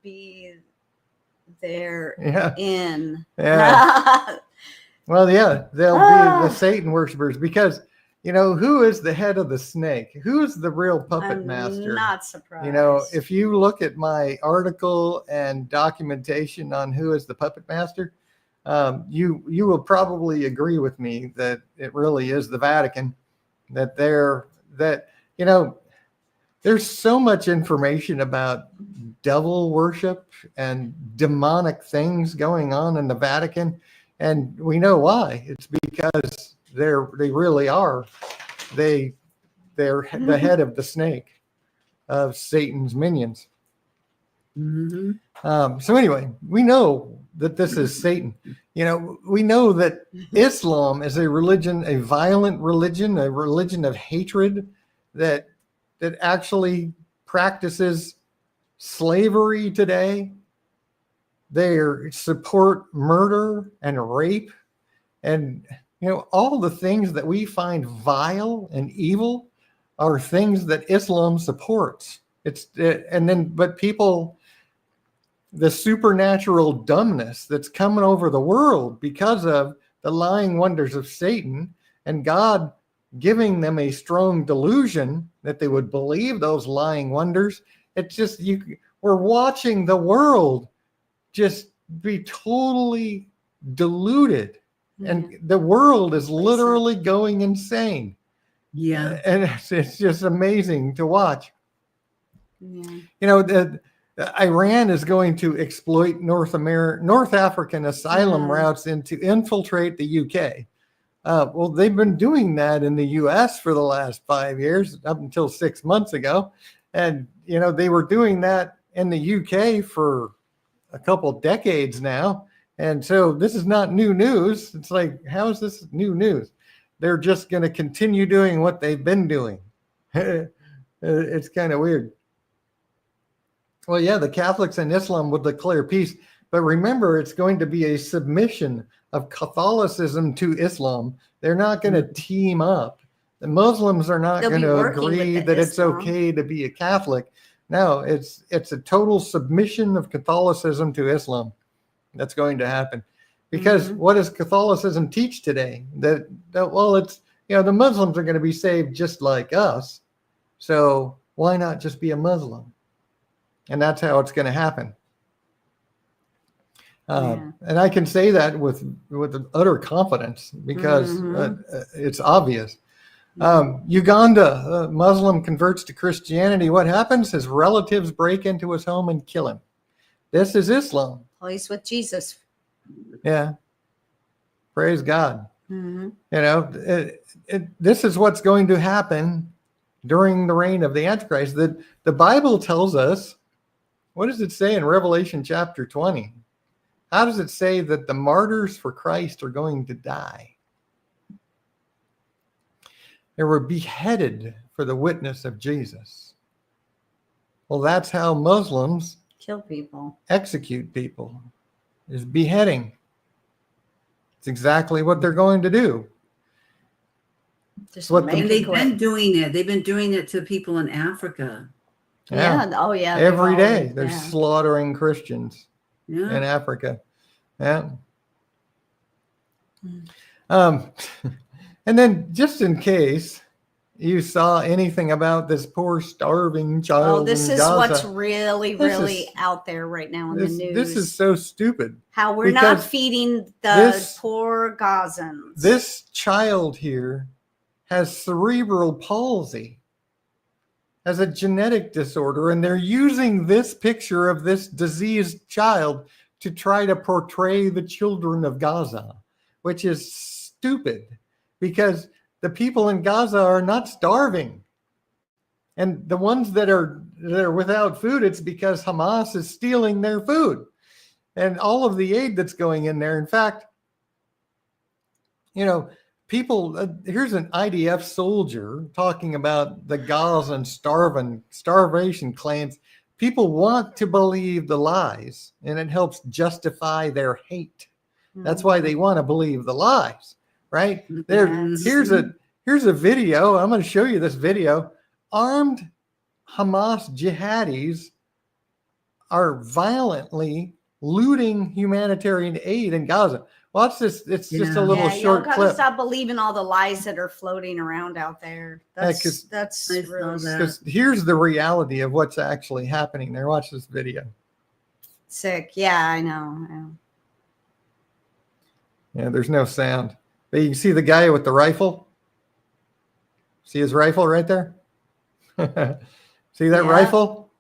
B: be there in.
A: Yeah. Well, yeah, they'll be the Satan worshipers, because who is the head of the snake? Who is the real puppet master?
B: Not surprised.
A: If you look at my article and documentation on who is the puppet master, you will probably agree with me that it really is the Vatican. There's so much information about devil worship and demonic things going on in the Vatican, and we know why. It's because they really are. They're the head of the snake, of Satan's minions. So anyway, we know that this is Satan. We know that Islam is a religion, a violent religion, a religion of hatred that actually practices slavery today. They support murder and rape, and all the things that we find vile and evil are things that Islam supports. But people, the supernatural dumbness that's coming over the world because of the lying wonders of Satan, and God giving them a strong delusion that they would believe those lying wonders. It's just, we're watching the world just be totally deluded. And the world is literally going insane.
F: Yeah.
A: And it's just amazing to watch. Iran is going to exploit North African asylum routes to infiltrate the UK. Well, they've been doing that in the US for the last 5 years, up until 6 months ago. And, they were doing that in the UK for a couple decades now. And so this is not new news. It's like, how is this new news? They're just going to continue doing what they've been doing. It's kind of weird. Well, yeah, the Catholics and Islam will declare peace. But remember, it's going to be a submission of Catholicism to Islam. They're not going to team up. The Muslims are not going to agree that it's okay to be a Catholic. No, it's a total submission of Catholicism to Islam. That's going to happen. Because what does Catholicism teach today? That it's, the Muslims are going to be saved just like us. So why not just be a Muslim? And that's how it's going to happen.
B: Yeah.
A: And I can say that with utter confidence because it's obvious. Uganda, a Muslim converts to Christianity. What happens? His relatives break into his home and kill him. This is Islam.
B: Place with Jesus.
A: Yeah. Praise God.
B: Mm-hmm.
A: You know, this is what's going to happen during the reign of the Antichrist. The Bible tells us, what does it say in Revelation chapter 20? How does it say that the martyrs for Christ are going to die? They were beheaded for the witness of Jesus. Well, that's how Muslims
B: Kill people.
A: execute people, is beheading. It's exactly what they're going to do.
B: Just
A: What the-
B: make
F: And
B: it
F: they've
B: quick.
F: been doing it. They've been doing it to people in Africa.
B: Yeah. Oh, yeah. they're
A: Every day
B: all-
A: they're
B: yeah.
A: slaughtering Christians
F: Yeah.
A: in Africa. Yeah.
B: Mm.
A: And then just in case you saw anything about this poor starving child
B: Oh, this
A: in
B: is
A: Gaza,
B: what's really,
A: This
B: really
A: is-
B: out there right now in the news.
A: this is so stupid.
B: How we're not
A: because
B: feeding the
A: this-
B: poor Gazans.
A: This child here has cerebral palsy, has a genetic disorder, and they're using this picture of this diseased child to try to portray the children of Gaza, which is stupid because the people in Gaza are not starving. And the ones that are without food, it's because Hamas is stealing their food and all of the aid that's going in there. In fact, you know, people, here's an IDF soldier talking about the Gazan starvation claims. People want to believe the lies, and it helps justify their hate. That's why they want to believe the lies, right?
B: Yes.
A: Here's a video. I'm going to show you this video. Armed Hamas jihadis are violently looting humanitarian aid in Gaza. Watch this. It's just a
F: Yeah.
A: little
B: Yeah, y'all
A: short
B: gotta
A: clip.
B: stop believing all the lies that are floating around out there. That's
A: 'cause
B: that's
F: I saw
B: really
F: that.
A: Because here's the reality of what's actually happening there. Watch this video.
B: sick. Yeah, I know.
A: Yeah, there's no sound. But you can see the guy with the rifle. See his rifle right there? See that
B: Yeah.
A: rifle?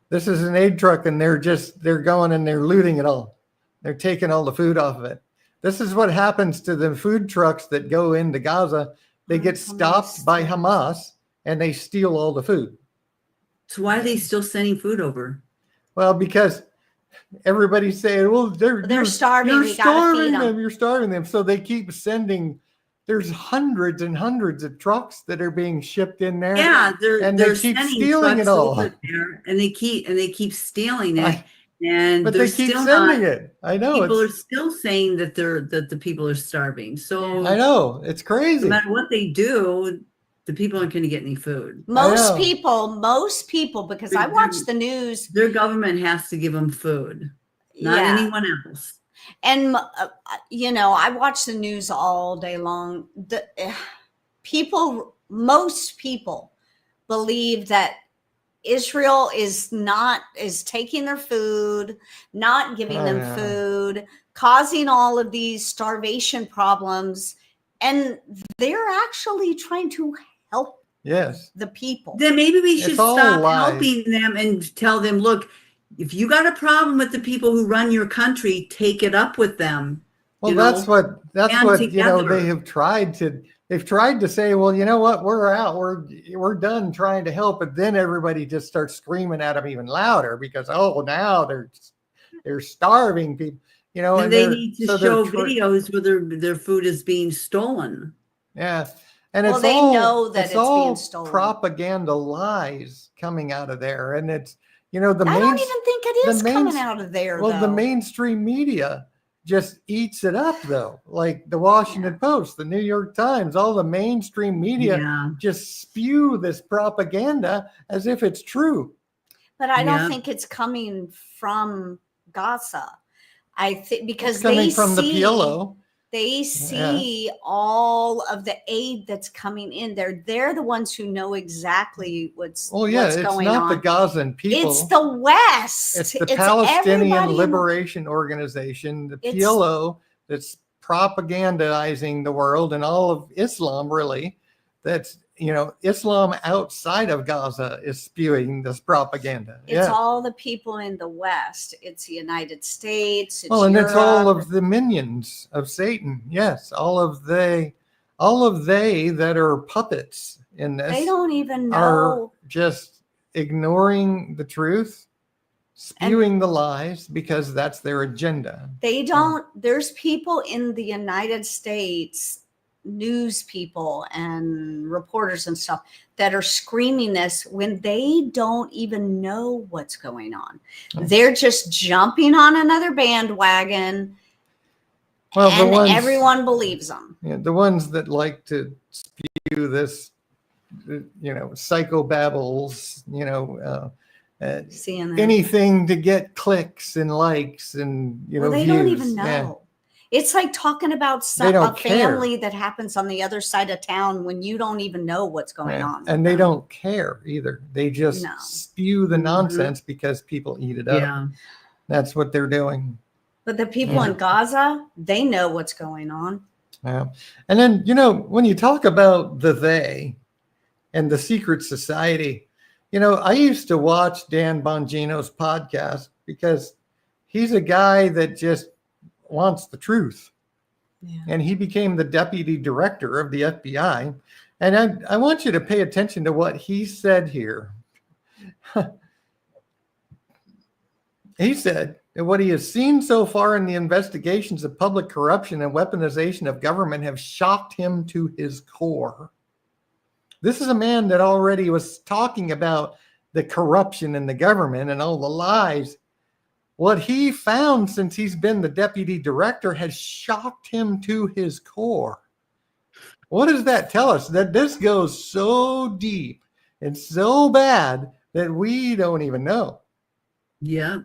A: This is an aid truck, and they're going and they're looting it all. They're taking all the food off of it. This is what happens to the food trucks that go into Gaza. They get stopped by Hamas and they steal all the food.
F: So why are they still sending food over?
A: Well, because everybody's saying, well,
B: They're starving.
A: You're
B: We gotta feed
A: starving
B: them.
A: them. You're starving them. So they keep sending. There's hundreds and hundreds of trucks that are being shipped in there.
F: Yeah,
A: And
F: they're
A: they keep
F: sending
A: stealing it
F: trucks
A: all.
F: over there, and they keep stealing it.
A: I-
F: And
A: But
F: they're
A: they keep
F: still
A: sending
F: not,
A: it. I know.
F: people are
A: It's,
F: still saying that the people are starving. So
A: I know. It's
F: no
A: crazy.
F: matter what they do, the people aren't going to get any food.
B: Most
A: know.
B: people, because I watch the news.
F: Their government has to give them food, not
B: Yeah.
F: anyone else.
B: And I watch the news all day long. Most people believe that Israel is taking their food, not giving
A: Oh,
B: them
A: yeah.
B: food, causing all of these starvation problems, and they're actually trying to help
A: Yes.
B: the people.
F: Then maybe we should
A: It's all
F: stop
A: lies.
F: helping them and tell them, look, if you got a problem with the people who run your country, take it up with them.
A: Well,
F: You
A: that's
F: know,
A: what
F: band
A: they
F: together.
A: have tried to. They've tried to say, well, you know what, we're out, we're done trying to help, but then everybody just starts screaming at them even louder because now they're starving people,
F: And they
A: they're-
F: need to
A: so they're
F: show
A: tr-
F: videos where their food is being stolen.
A: Yeah, and
B: Well,
A: it's
B: they
A: all
B: know that it's
A: all
B: being stolen.
A: propaganda lies coming out of there, and it's the
B: I don't
A: main
B: even think it is
A: the main-
B: coming out of there.
A: well, the
B: though.
A: mainstream media just eats it up, though. Like the Washington Post, the New York Times, all the mainstream media
F: Yeah.
A: just spew this propaganda as if it's true.
B: But I don't
F: Yeah.
B: think it's coming from Gaza. I think because
A: It's coming
B: they
A: from the
B: see
A: PLO.
B: They see all of the aid that's coming in there. They're the ones who know exactly what's
A: Well, yeah,
B: what's
A: it's
B: going
A: not
B: on.
A: the Gazan people.
B: It's the West.
A: It's the
B: everybody
A: Palestinian
B: in the-
A: Liberation Organization, the
B: It's-
A: PLO, that's propagandizing the world, and all of Islam, really. That's, Islam outside of Gaza is spewing this propaganda.
B: It's all the people in the West. It's the United States. It's
A: Well, and it's all
B: Europe.
A: of the minions of Satan. Yes, all of they that are puppets in this.
B: They don't even
A: are
B: know.
A: just ignoring the truth, spewing the lies because that's their agenda.
B: They don't. There's people in the United States, news people and reporters and stuff, that are screaming this when they don't even know what's going on. They're just jumping on another bandwagon,
A: Well,
B: and everyone believes them.
A: the ones that like to spew this, psychobabbles,
B: Seeing that.
A: anything to get clicks and likes and,
B: Well, they
A: views.
B: don't even know.
A: Yeah.
B: It's like talking about
A: They don't
B: a
A: care.
B: family that happens on the other side of town when you don't even know what's going
A: Yeah.
B: on.
A: And they don't care either. They just
B: No.
A: spew the
F: Mhm.
A: nonsense because people eat it up.
F: Yeah.
A: That's what they're doing.
B: But the people
A: Yeah.
B: in Gaza, they know what's going on.
A: Yeah. And then, when you talk about the they and the secret society, I used to watch Dan Bongino's podcast because he's a guy that just wants the truth.
B: Yeah.
A: And he became the deputy director of the FBI. And I want you to pay attention to what he said here. He said that what he has seen so far in the investigations of public corruption and weaponization of government have shocked him to his core. This is a man that already was talking about the corruption in the government and all the lies. What he found since he's been the deputy director has shocked him to his core. What does that tell us? That this goes so deep and so bad that we don't even know.
F: Yeah.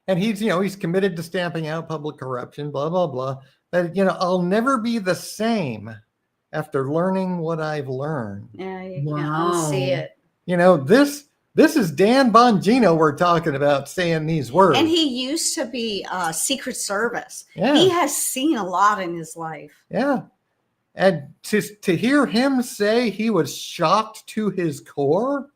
A: And he's committed to stamping out public corruption, blah, blah, blah. But, I'll never be the same after learning what I've learned.
B: Yeah, you can't
F: Wow.
B: unsee it.
A: This is Dan Bongino we're talking about saying these words.
B: And he used to be Secret Service.
A: Yeah.
B: He has seen a lot in his life.
A: Yeah. And to hear him say he was shocked to his core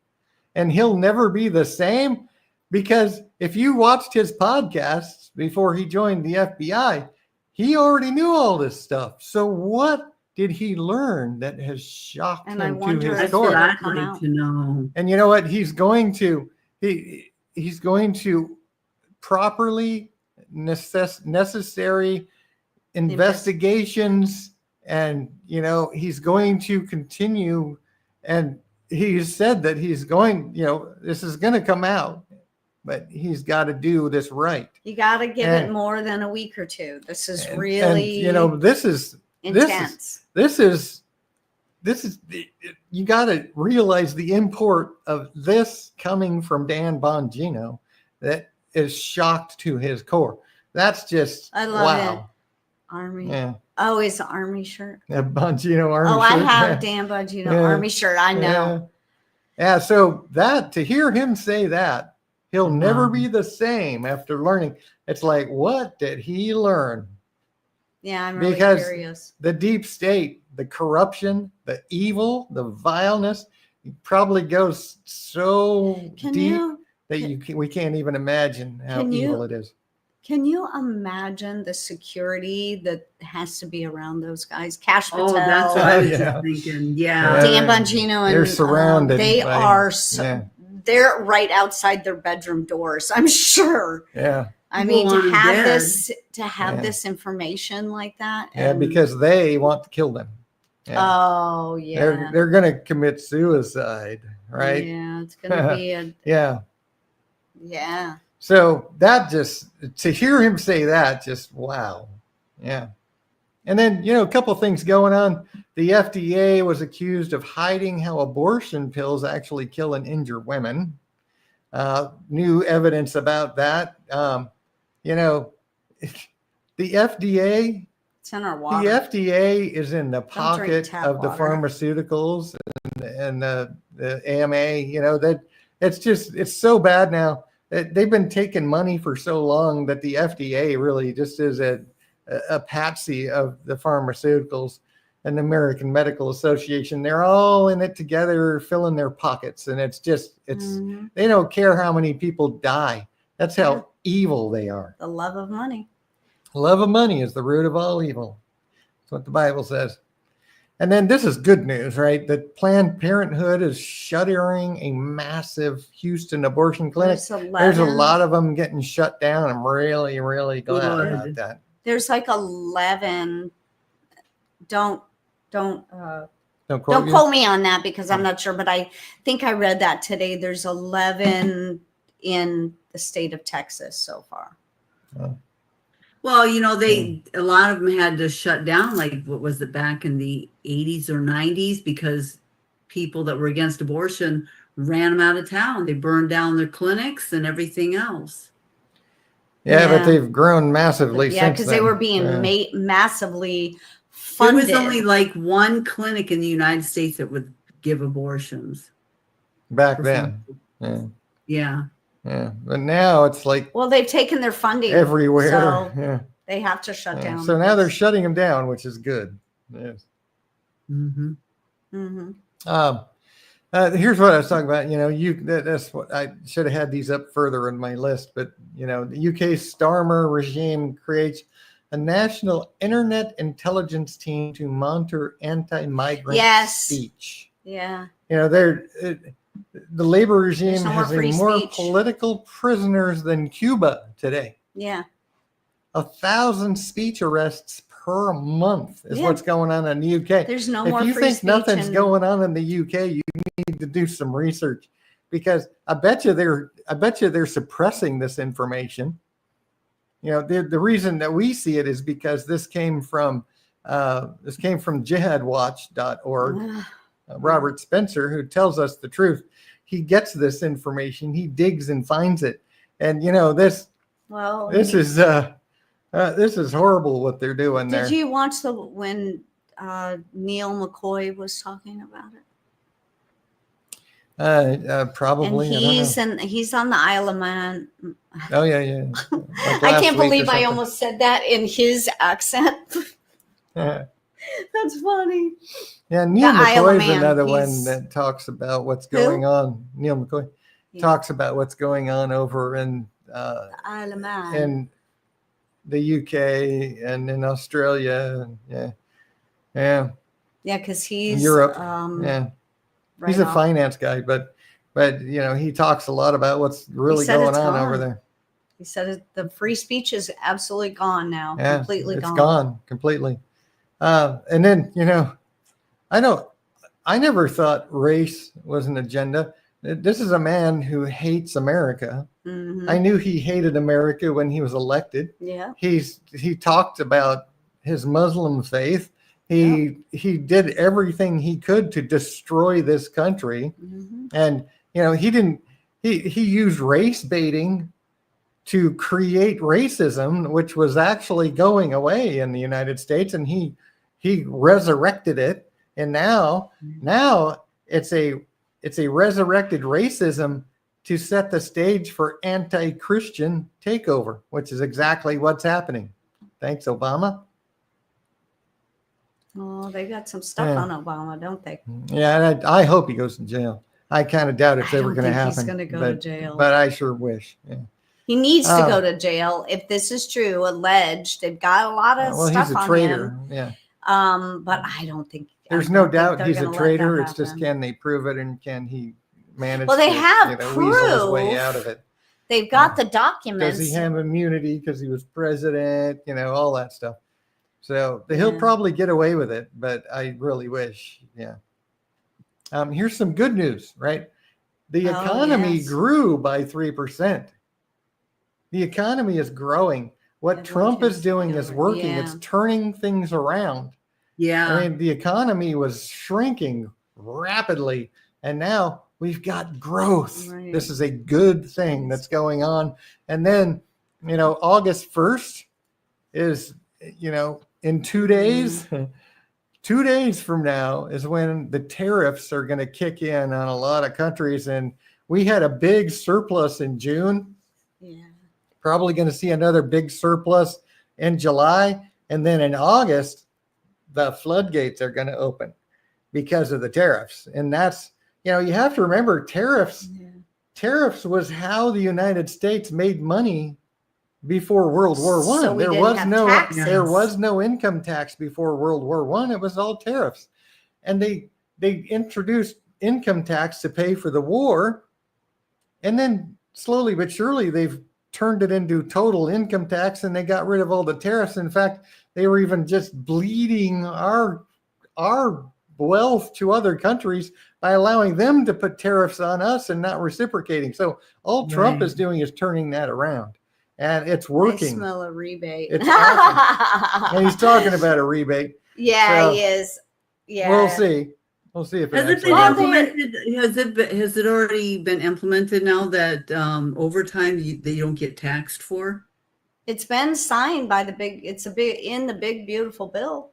A: and he'll never be the same, because if you watched his podcasts before he joined the FBI, he already knew all this stuff. So what did he learn that has shocked
B: And I
A: him to
B: wonder
A: his
B: if
F: That's
A: core?
F: what I'd
B: come
F: like
B: out.
F: to know.
A: And you know what? He's going to properly necessary investigations, and he's going to continue. And he said that he's going. This is going to come out, but he's got to do this right.
B: You got to give it
A: And-
B: more than a week or two. This is
A: And-
B: really
A: and, this is
B: intense.
A: this is you got to realize the import of this coming from Dan Bongino that is shocked to his core. That's just
B: I love
A: wow.
B: Army.
A: Yeah.
B: Oh, it's an Army shirt.
A: A Bongino Army
B: Oh, I
A: shirt.
B: have
A: Yeah.
B: Dan Bongino
A: Yeah.
B: Army shirt. I know.
A: Yeah. So to hear him say that, he'll never
F: Wow.
A: be the same after learning. It's like, what did he learn?
B: Yeah, I'm really
A: Because
B: curious.
A: The deep state, the corruption, the evil, the vileness, it probably goes so
B: Can
A: deep
B: you
A: that we can't even imagine how
B: Can you-
A: evil it is.
B: can you imagine the security that has to be around those guys? Cash Patel,
F: Oh, that's what I was
A: Yeah.
F: just thinking. Yeah.
B: Dan Bongino, and
A: They're surrounded
B: they
A: by-
B: are. So,
A: yeah.
B: They're right outside their bedroom doors. I'm sure.
A: Yeah.
B: I
F: People
B: mean,
F: want
B: to
F: 'em
B: have
F: dead.
A: Yeah.
B: this information like that.
A: Yeah,
B: and-
A: because they want to kill them. Yeah.
B: Oh yeah.
A: They're going to commit suicide, right?
B: Yeah, it's gonna be a
A: Yeah.
B: yeah.
A: So that to hear him say that, just wow. Yeah. And then, a couple things going on. The FDA was accused of hiding how abortion pills actually kill and injure women. New evidence about that. The FDA
B: It's in our
A: The
B: water.
A: FDA is in the
B: drink
A: pocket
B: tap
A: of the
B: water.
A: pharmaceuticals and the AMA. You know that it's so bad now. They've been taking money for so long that the FDA really just is a patsy of the pharmaceuticals and the American Medical Association. They're all in it together, filling their pockets, and they don't care how many people die. That's how evil they are.
B: The love of money.
A: Love of money is the root of all evil. That's what the Bible says. And then this is good news, right? That Planned Parenthood is shuttering a massive Houston abortion clinic. There's a lot of them getting shut down. I'm really, really glad about that.
B: There's like 11. Don't quote me on that because I'm not sure, but I think I read that today. There's 11 in the state of Texas so far.
A: Oh.
F: Well, you know, a lot of them had to shut down, like, what was it, back in the 80s or 90s, because people that were against abortion ran them out of town. They burned down their clinics and everything else.
A: Yeah, but they've grown massively since
B: because they were being massively funded.
F: There was only like one clinic in the United States that would give abortions.
A: Back then.
F: Yeah.
A: Yeah, but now it's like,
B: well, they've taken their funding
A: everywhere.
B: So they have to shut down.
A: So now they're shutting them down, which is good. Yes.
F: Mm-hmm.
B: Mm-hmm.
A: Here's what I was talking about. You know, that's what I should have had these up further in my list. But you know, the UK Starmer regime creates a national internet intelligence team to monitor anti-migrant speech.
B: Yeah.
A: You know, the Labor regime has more
B: speech.
A: political prisoners than Cuba today.
B: Yeah.
A: 1,000 speech arrests per month is what's going on in the UK.
B: There's no more
A: free speech. If you think nothing's
B: in...
A: going on in the UK, you need to do some research, because I bet you they're suppressing this information. You know, the reason that we see it is because this came from jihadwatch.org. Robert Spencer, who tells us the truth. He gets this information, he digs and finds it. And you know, this is horrible what they're doing there.
B: Did you watch when Neil McCoy was talking about it?
A: Probably.
B: And he's on the Isle of Man.
A: Oh yeah. Like
B: I can't believe I almost said that in his accent. That's funny.
A: Yeah, Neil McCoy is another one that talks about what's going on. Neil McCoy talks about what's going on over in
B: Isle of Man,
A: in the UK and in Australia. Yeah, because he's Europe. He's a finance guy, but you know, he talks a lot about what's really going on over there.
B: He said the free speech is absolutely gone now. Completely gone.
A: It's gone completely. And then, you know, I never thought race was an agenda. This is a man who hates America.
B: Mm-hmm.
A: I knew he hated America when he was elected.
B: Yeah.
A: He talked about his Muslim faith. He did everything he could to destroy this country.
B: Mm-hmm.
A: And, you know, he used race baiting to create racism, which was actually going away in the United States. And he resurrected it. And now it's a resurrected racism to set the stage for anti-Christian takeover, which is exactly what's happening. Thanks, Obama.
B: Oh, they got some stuff on Obama, don't they?
A: Yeah, and I hope he goes to jail. I kind of doubt it's ever going to happen.
B: He's going to go to jail.
A: But I sure wish. Yeah.
B: He needs to go to jail. If this is true, alleged, they've got a lot of stuff on him.
A: Well, he's a traitor. Yeah.
B: But I don't think
A: there's no doubt he's a traitor. It's just, can they prove it, and can he manage?
B: Well, they have
A: weasel his way out of it.
B: They've got the documents.
A: Does he have immunity because he was president? You know, all that stuff. So he'll probably get away with it, but I really wish. Yeah. Here's some good news, right? The economy grew by 3%. The economy is growing. What Trump is doing is working. It's turning things around.
F: Yeah.
A: I mean, the economy was shrinking rapidly, and now we've got growth. Right. This is a good thing that's going on. And then, you know, August 1st is, you know, in 2 days, 2 days from now is when the tariffs are going to kick in on a lot of countries. And we had a big surplus in June,
B: Yeah.
A: probably going to see another big surplus in July. And then in August, the floodgates are going to open because of the tariffs. And that's, you have to remember tariffs was how the United States made money before World War One.
B: So we didn't have taxes.
A: There was no income tax before World War One. It was all tariffs. And they introduced income tax to pay for the war. And then slowly but surely they've turned it into total income tax, and they got rid of all the tariffs. In fact, they were even just bleeding our wealth to other countries by allowing them to put tariffs on us and not reciprocating. So all Trump is doing is turning that around, and it's working.
B: I smell a rebate.
A: It's awesome. And he's talking about a rebate.
B: Yeah,
A: So
B: he is. Yeah.
A: We'll see. We'll see if it
F: Has it
A: actually
F: been
A: happens.
F: implemented? Has it already been implemented now that overtime they don't get taxed for?
B: It's been signed by the big beautiful bill.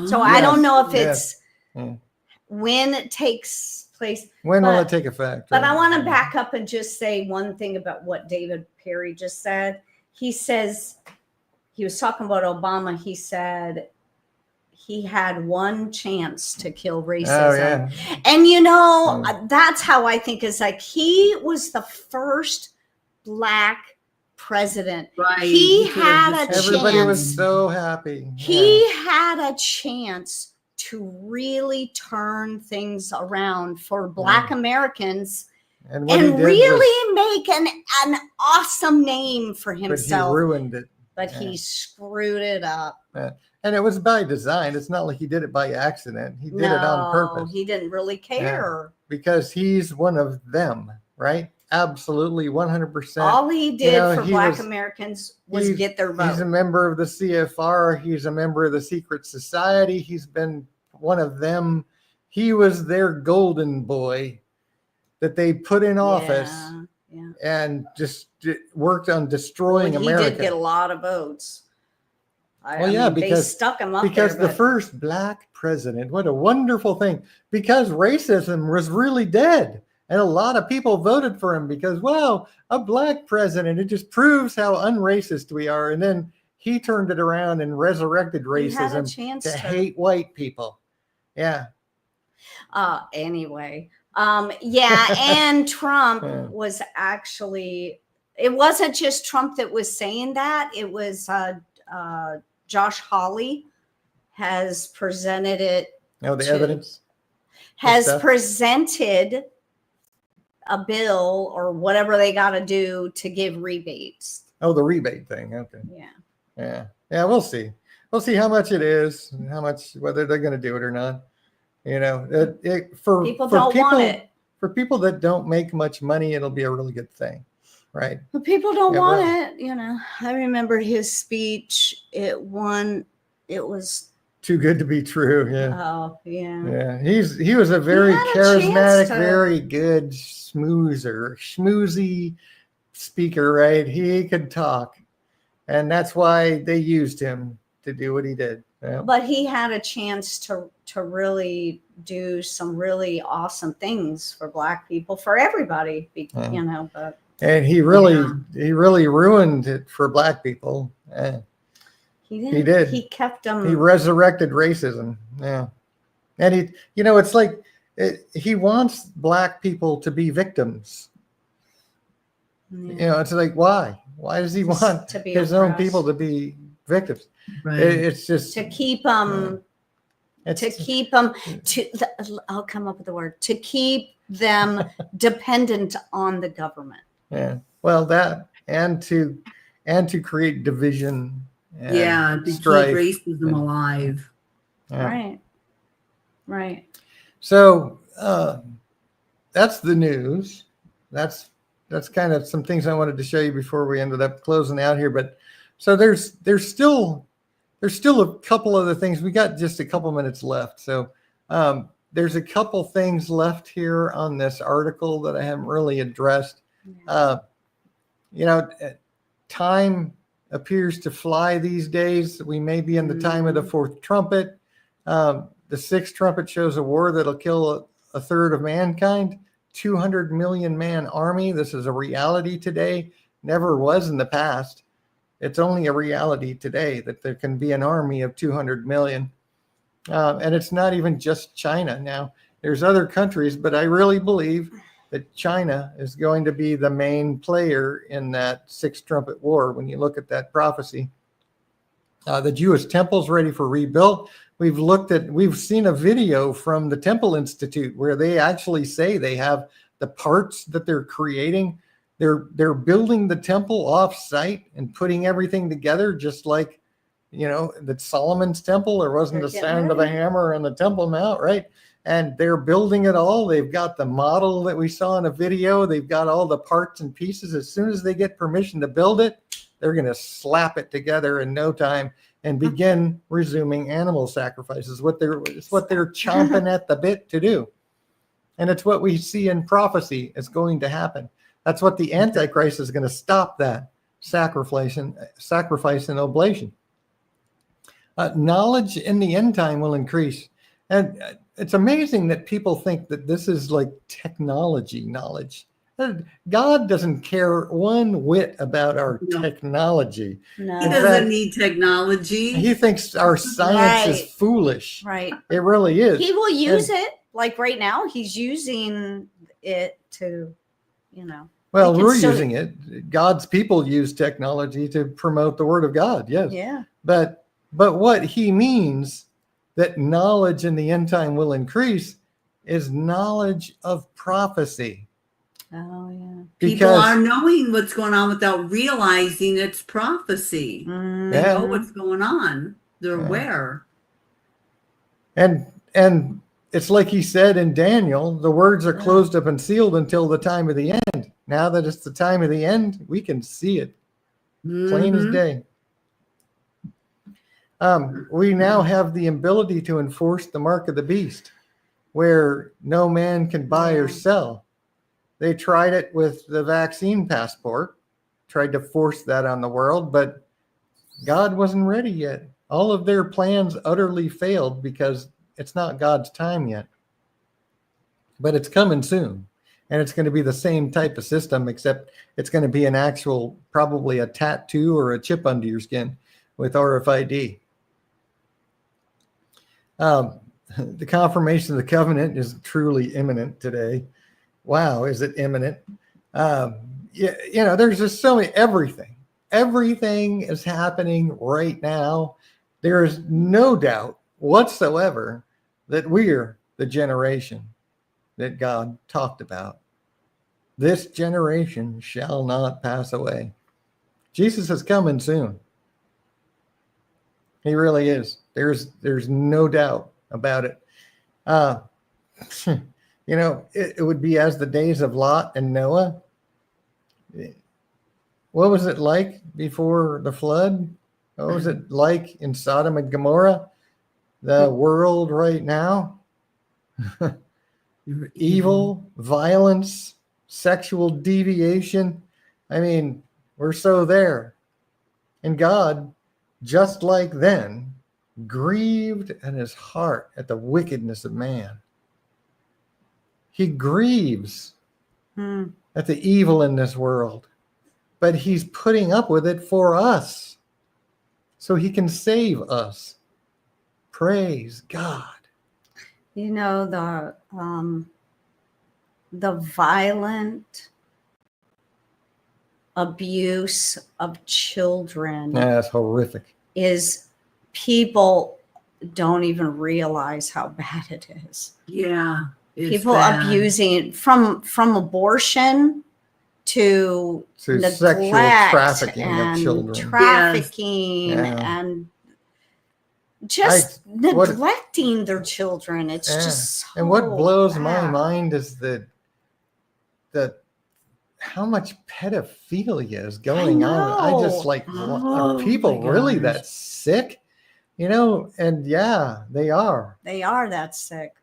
B: So
F: Oh.
B: I don't know if
A: yes.
B: it's when it takes place.
A: When will
B: but-
A: it take effect?
B: But I want to back up and just say one thing about what David Perry just said. He says, he was talking about Obama. He said he had one chance to kill racism.
A: Oh, yeah.
B: And that's how I think is like he was the first Black president.
F: Right.
B: He
F: could've
B: had
F: just-
B: a
A: Everybody
B: chance.
A: was so happy.
B: He had a chance to really turn things around for Black Americans
A: And what he
B: and
A: did
B: really make an awesome name for
A: but he
B: himself.
A: ruined it.
B: But he screwed it up.
A: And it was by design. It's not like he did it by accident. He did it on purpose
B: He didn't really care.
A: because he's one of them, right? Absolutely 100%.
B: All he did for
A: he
B: Black
A: was-
B: Americans was
A: he's-
B: get their
A: He's a
B: vote.
A: member of the CFR. He's a member of the secret society. He's been one of them. He was their golden boy that they put in office
B: Yeah.
A: and just worked on destroying
B: Well,
A: America.
B: he did get a lot of votes.
A: Well, yeah,
B: they
A: because-
B: stuck him up
A: because
B: there,
A: the first Black president, what a wonderful thing, because racism was really dead. And a lot of people voted for him because, wow, a Black president, it just proves how unracist we are. And then he turned it around and resurrected
B: he had a
A: racism
B: chance
A: to hate white people. Yeah.
B: Anyway, and Trump
A: Yeah.
B: was actually, it wasn't just Trump that was saying that. It was Josh Hawley has presented it,
A: No, the
B: to-
A: evidence.
B: has
A: stuff.
B: presented a bill or whatever they got to do to give rebates.
A: Oh, the rebate thing. Okay.
B: Yeah.
A: Yeah. Yeah. We'll see. We'll see how much it is and how much, whether they're going to do it or not. For
B: People
A: for
B: don't
A: people,
B: want it.
A: For people that don't make much money, it'll be a really good thing. Right.
B: But people don't
A: Yeah,
B: want
A: well-
B: it. I remember his speech. It was,
A: Too good to be true. Yeah.
B: oh, yeah.
A: Yeah. He was a very
B: had a
A: charismatic,
B: chance to-
A: very good schmoozy speaker, right? He could talk. And that's why they used him to do what he did. Yeah.
B: But he had a chance to really do some really awesome things for Black people, for everybody, but
A: And he really ruined it for Black people. Yeah.
B: he didn't.
A: He did.
B: He kept them.
A: He resurrected racism. Yeah. And it's like he wants Black people to be victims. It's like, why? Why does he want
B: to be
A: his own
B: oppressed.
A: people to be victims?
F: Right.
A: It's just
B: to keep them,
A: it's-
B: I'll come up with the word, to keep them dependent on the government.
A: Yeah. Well, that and to create division. And
F: to
A: strife.
F: keep racism alive.
A: Yeah.
B: Right.
A: So that's the news. That's kind of some things I wanted to show you before we ended up closing out here. But so there's still a couple other things. We got just a couple minutes left. So there's a couple things left here on this article that I haven't really addressed. Time appears to fly these days. We may be in the time of the fourth trumpet. The sixth trumpet shows a war that'll kill a third of mankind. 200 million man army. This is a reality today. Never was in the past. It's only a reality today that there can be an army of 200 million. And it's not even just China now. There's other countries, but I really believe that China is going to be the main player in that sixth trumpet war when you look at that prophecy. The Jewish temple's ready for rebuild. We've seen a video from the Temple Institute where they actually say they have the parts that they're creating. They're building the temple off site and putting everything together, just like, that Solomon's temple. There wasn't the sound of a hammer on the Temple Mount, right? And they're building it all. They've got the model that we saw in a video. They've got all the parts and pieces. As soon as they get permission to build it, they're going to slap it together in no time and begin resuming animal sacrifices. It's what they're chomping at the bit to do. And it's what we see in prophecy is going to happen. That's what the Antichrist is going to stop, that sacrifice and oblation. Knowledge in the end time will increase. And it's amazing that people think that this is like technology knowledge. God doesn't care one whit about our technology.
B: No.
F: He doesn't need technology.
A: He thinks our science is foolish.
B: Right.
A: It really is.
B: He will use it. Like right now, he's using it to,
A: Well, we're using it. God's people use technology to promote the word of God. Yes.
B: Yeah.
A: But what he means that knowledge in the end time will increase is knowledge of prophecy.
B: Oh, yeah.
F: People are knowing what's going on without realizing it's prophecy. They know what's going on. They're aware.
A: And it's like he said in Daniel, the words are closed up and sealed until the time of the end. Now that it's the time of the end, we can see it plain as day. We now have the ability to enforce the mark of the beast, where no man can buy or sell. They tried it with the vaccine passport, tried to force that on the world, but God wasn't ready yet. All of their plans utterly failed because it's not God's time yet. But it's coming soon. And it's going to be the same type of system, except it's going to be an actual, probably a tattoo or a chip under your skin with RFID. The confirmation of the covenant is truly imminent today. Wow, is it imminent? There's just so many, everything is happening right now. There is no doubt whatsoever that we're the generation that God talked about. This generation shall not pass away. Jesus is coming soon. He really is. There's no doubt about it. It would be as the days of Lot and Noah. What was it like before the flood? What was it like in Sodom and Gomorrah? The world right now? Evil, violence, sexual deviation. I mean, we're so there. And God, just like then, grieved in his heart at the wickedness of man. He grieves at the evil in this world, but he's putting up with it for us so he can save us. Praise God.
B: The violent abuse of children.
A: That's horrific.
B: Is people don't even realize how bad it is.
F: Yeah.
B: People abusing from abortion to neglect,
A: sexual trafficking
B: and
A: of children.
B: trafficking and just neglecting their children. It's just so
A: and what blows
B: bad.
A: my mind is that how much pedophilia is going on. I just are people really that sick? And yeah, they are.
B: They are that sick.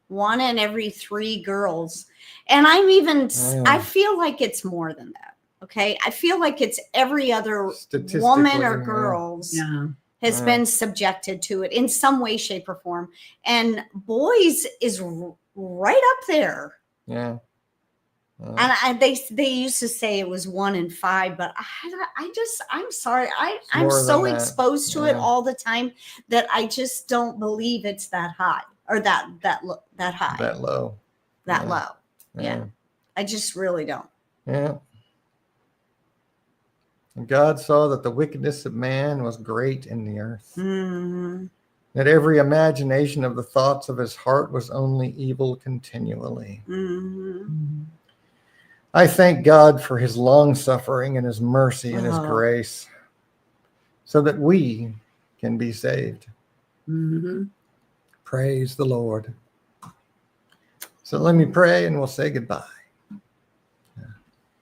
B: 1 in every 3 girls. And I feel like it's more than that. Okay. I feel like it's every other
A: Statistically,
B: woman or
A: yeah.
B: girls
F: Yeah.
B: has
A: Yeah.
B: been subjected to it in some way, shape, or form. And boys is right up there.
A: Yeah.
B: And they used to say it was 1 in 5, but I'm sorry. I'm
A: more
B: so
A: than that.
B: exposed to it
A: Yeah.
B: all the time that I just don't believe it's that high or that high,
A: That low.
B: that
A: Yeah.
B: low. Yeah. I just really don't.
A: Yeah. And God saw that the wickedness of man was great in the earth,
B: Mhm.
A: that every imagination of the thoughts of his heart was only evil continually.
B: Mhm.
A: I thank God for his long suffering and his mercy and his
B: Oh.
A: grace, so that we can be saved.
F: Mm-hmm.
A: Praise the Lord. So let me pray and we'll say goodbye.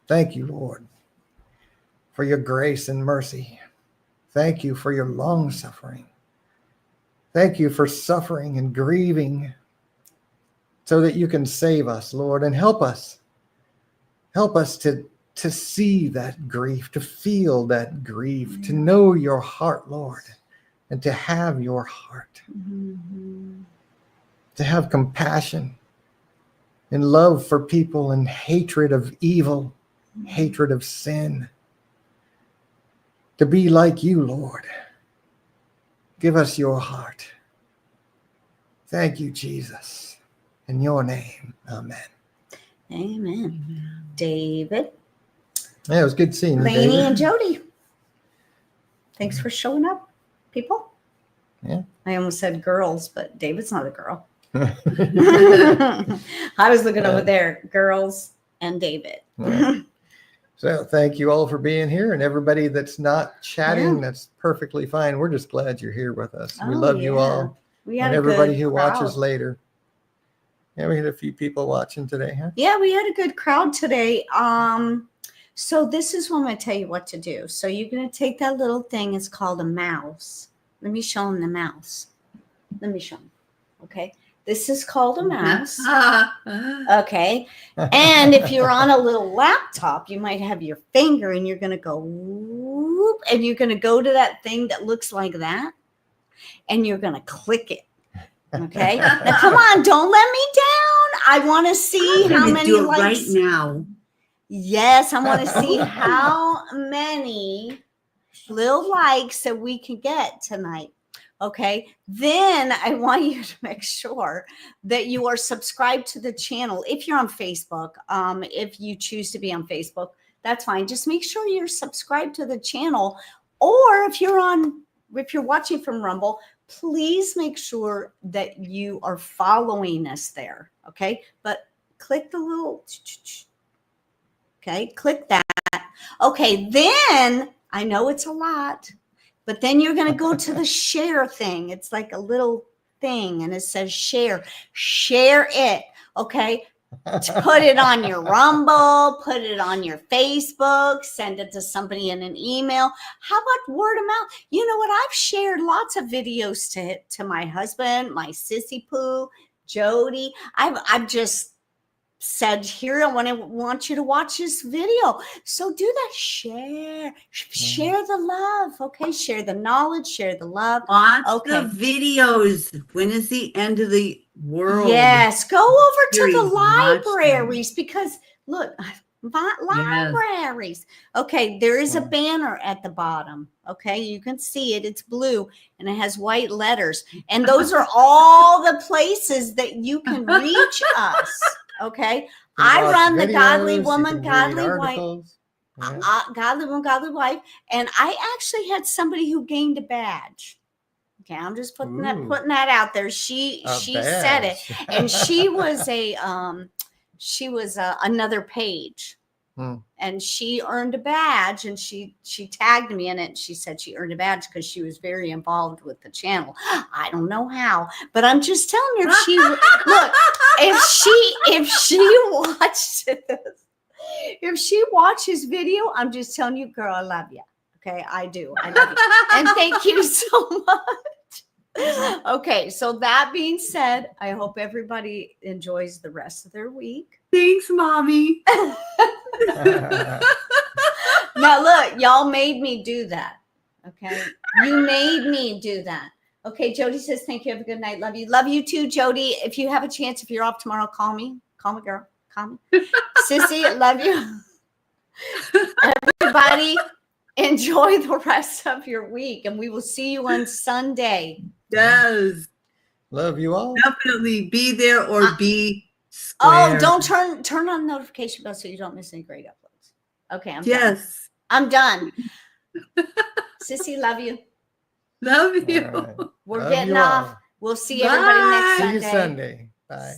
A: Thank you, Lord, for your grace and mercy. Thank you for your long suffering. Thank you for suffering and grieving so that you can save us, Lord, and help us. Help us to see that grief, to feel that grief, to know your heart, Lord, and to have your heart,
B: Mhm.
A: to have compassion and love for people and hatred of evil, hatred of sin. To be like you, Lord. Give us your heart. Thank you, Jesus. In your name, amen.
B: Amen. David,
A: Yeah, it was good seeing you,
B: Lainey,
A: David.
B: and Jody. Thanks for showing up, people.
A: Yeah.
B: I almost said girls, but David's not a girl.
A: Yeah.
B: I was looking over there, girls and David.
A: So thank you all for being here, and everybody that's not chatting,
B: Yeah.
A: that's perfectly fine. We're just glad you're here with us. We
B: Oh,
A: love you
B: yeah.
A: all,
B: We had
A: and
B: a
A: everybody
B: good
A: who watches
B: crowd.
A: later. Yeah, we had a few people watching today, huh?
B: Yeah, we had a good crowd today. So this is what I'm going to tell you what to do. So you're going to take that little thing. It's called a mouse. Let me show them the mouse. Let me show them. Okay. This is called a mouse. Okay. And if you're on a little laptop, you might have your finger and you're going to go whoop, and you're going to go to that thing that looks like that and you're going to click it. Okay. Now, come on. Don't let me down. I want to see
F: I'm
B: how
F: gonna
B: many
F: do it
B: likes.
F: right now.
B: Yes. I want to see how many little likes that we can get tonight. Okay. Then I want you to make sure that you are subscribed to the channel. If you're on Facebook, if you choose to be on Facebook, that's fine. Just make sure you're subscribed to the channel. Or if you're watching from Rumble, please make sure that you are following us there. Okay. But click the little, okay, click that. Okay. Then I know it's a lot. But then you're going to go to the share thing. It's like a little thing and it says share. Share it. Okay. Put it on your Rumble, put it on your Facebook, send it to somebody in an email. How about word of mouth? You know what? I've shared lots of videos to my husband, my sissy poo, Jody. I've just said, here, I want you to watch this video. So do that. Share the love. Okay. Share the knowledge, share the love.
F: Watch
B: Okay.
F: the videos. When is the end of the world?
B: Yes. Go over to the
F: Series, watch them.
B: libraries because look, libraries. Okay. There is a banner at the bottom. Okay. You can see it. It's blue and it has white letters. And those are all the places that you can reach us. Okay. I run the Godly Woman, Godly Wife. Godly Woman, Godly Wife. And I actually had somebody who gained a badge. Okay, I'm just putting that out there. She said it, and she was another page, and she earned a badge, and she tagged me in it. And she said she earned a badge because she was very involved with the channel. I don't know how, but I'm just telling her if she watched this, if she watches video, I'm just telling you, girl, I love you. Okay, I do. I love you, and thank you so much. Okay, so that being said, I hope everybody enjoys the rest of their week.
F: Thanks, Mommy.
B: Now look, y'all made me do that. Okay. You made me do that. Okay. Jody says, thank you. Have a good night. Love you. Love you too, Jody. If you have a chance, if you're off tomorrow, call me. Call me, girl. Call me. Sissy, love you. Everybody, enjoy the rest of your week. And we will see you on Sunday.
F: Yes.
A: Love you all.
F: Definitely be there or be
B: Oh,
F: square.
B: don't turn on the notification bell so you don't miss any great uploads. Okay, I'm done.
F: Yes.
B: I'm done. Sissy, love you.
F: Love you.
A: All right.
B: We're
A: Love
B: getting
A: you all.
B: off. We'll see everybody next
F: Bye.
A: See you
B: Sunday.
A: Sunday. Bye.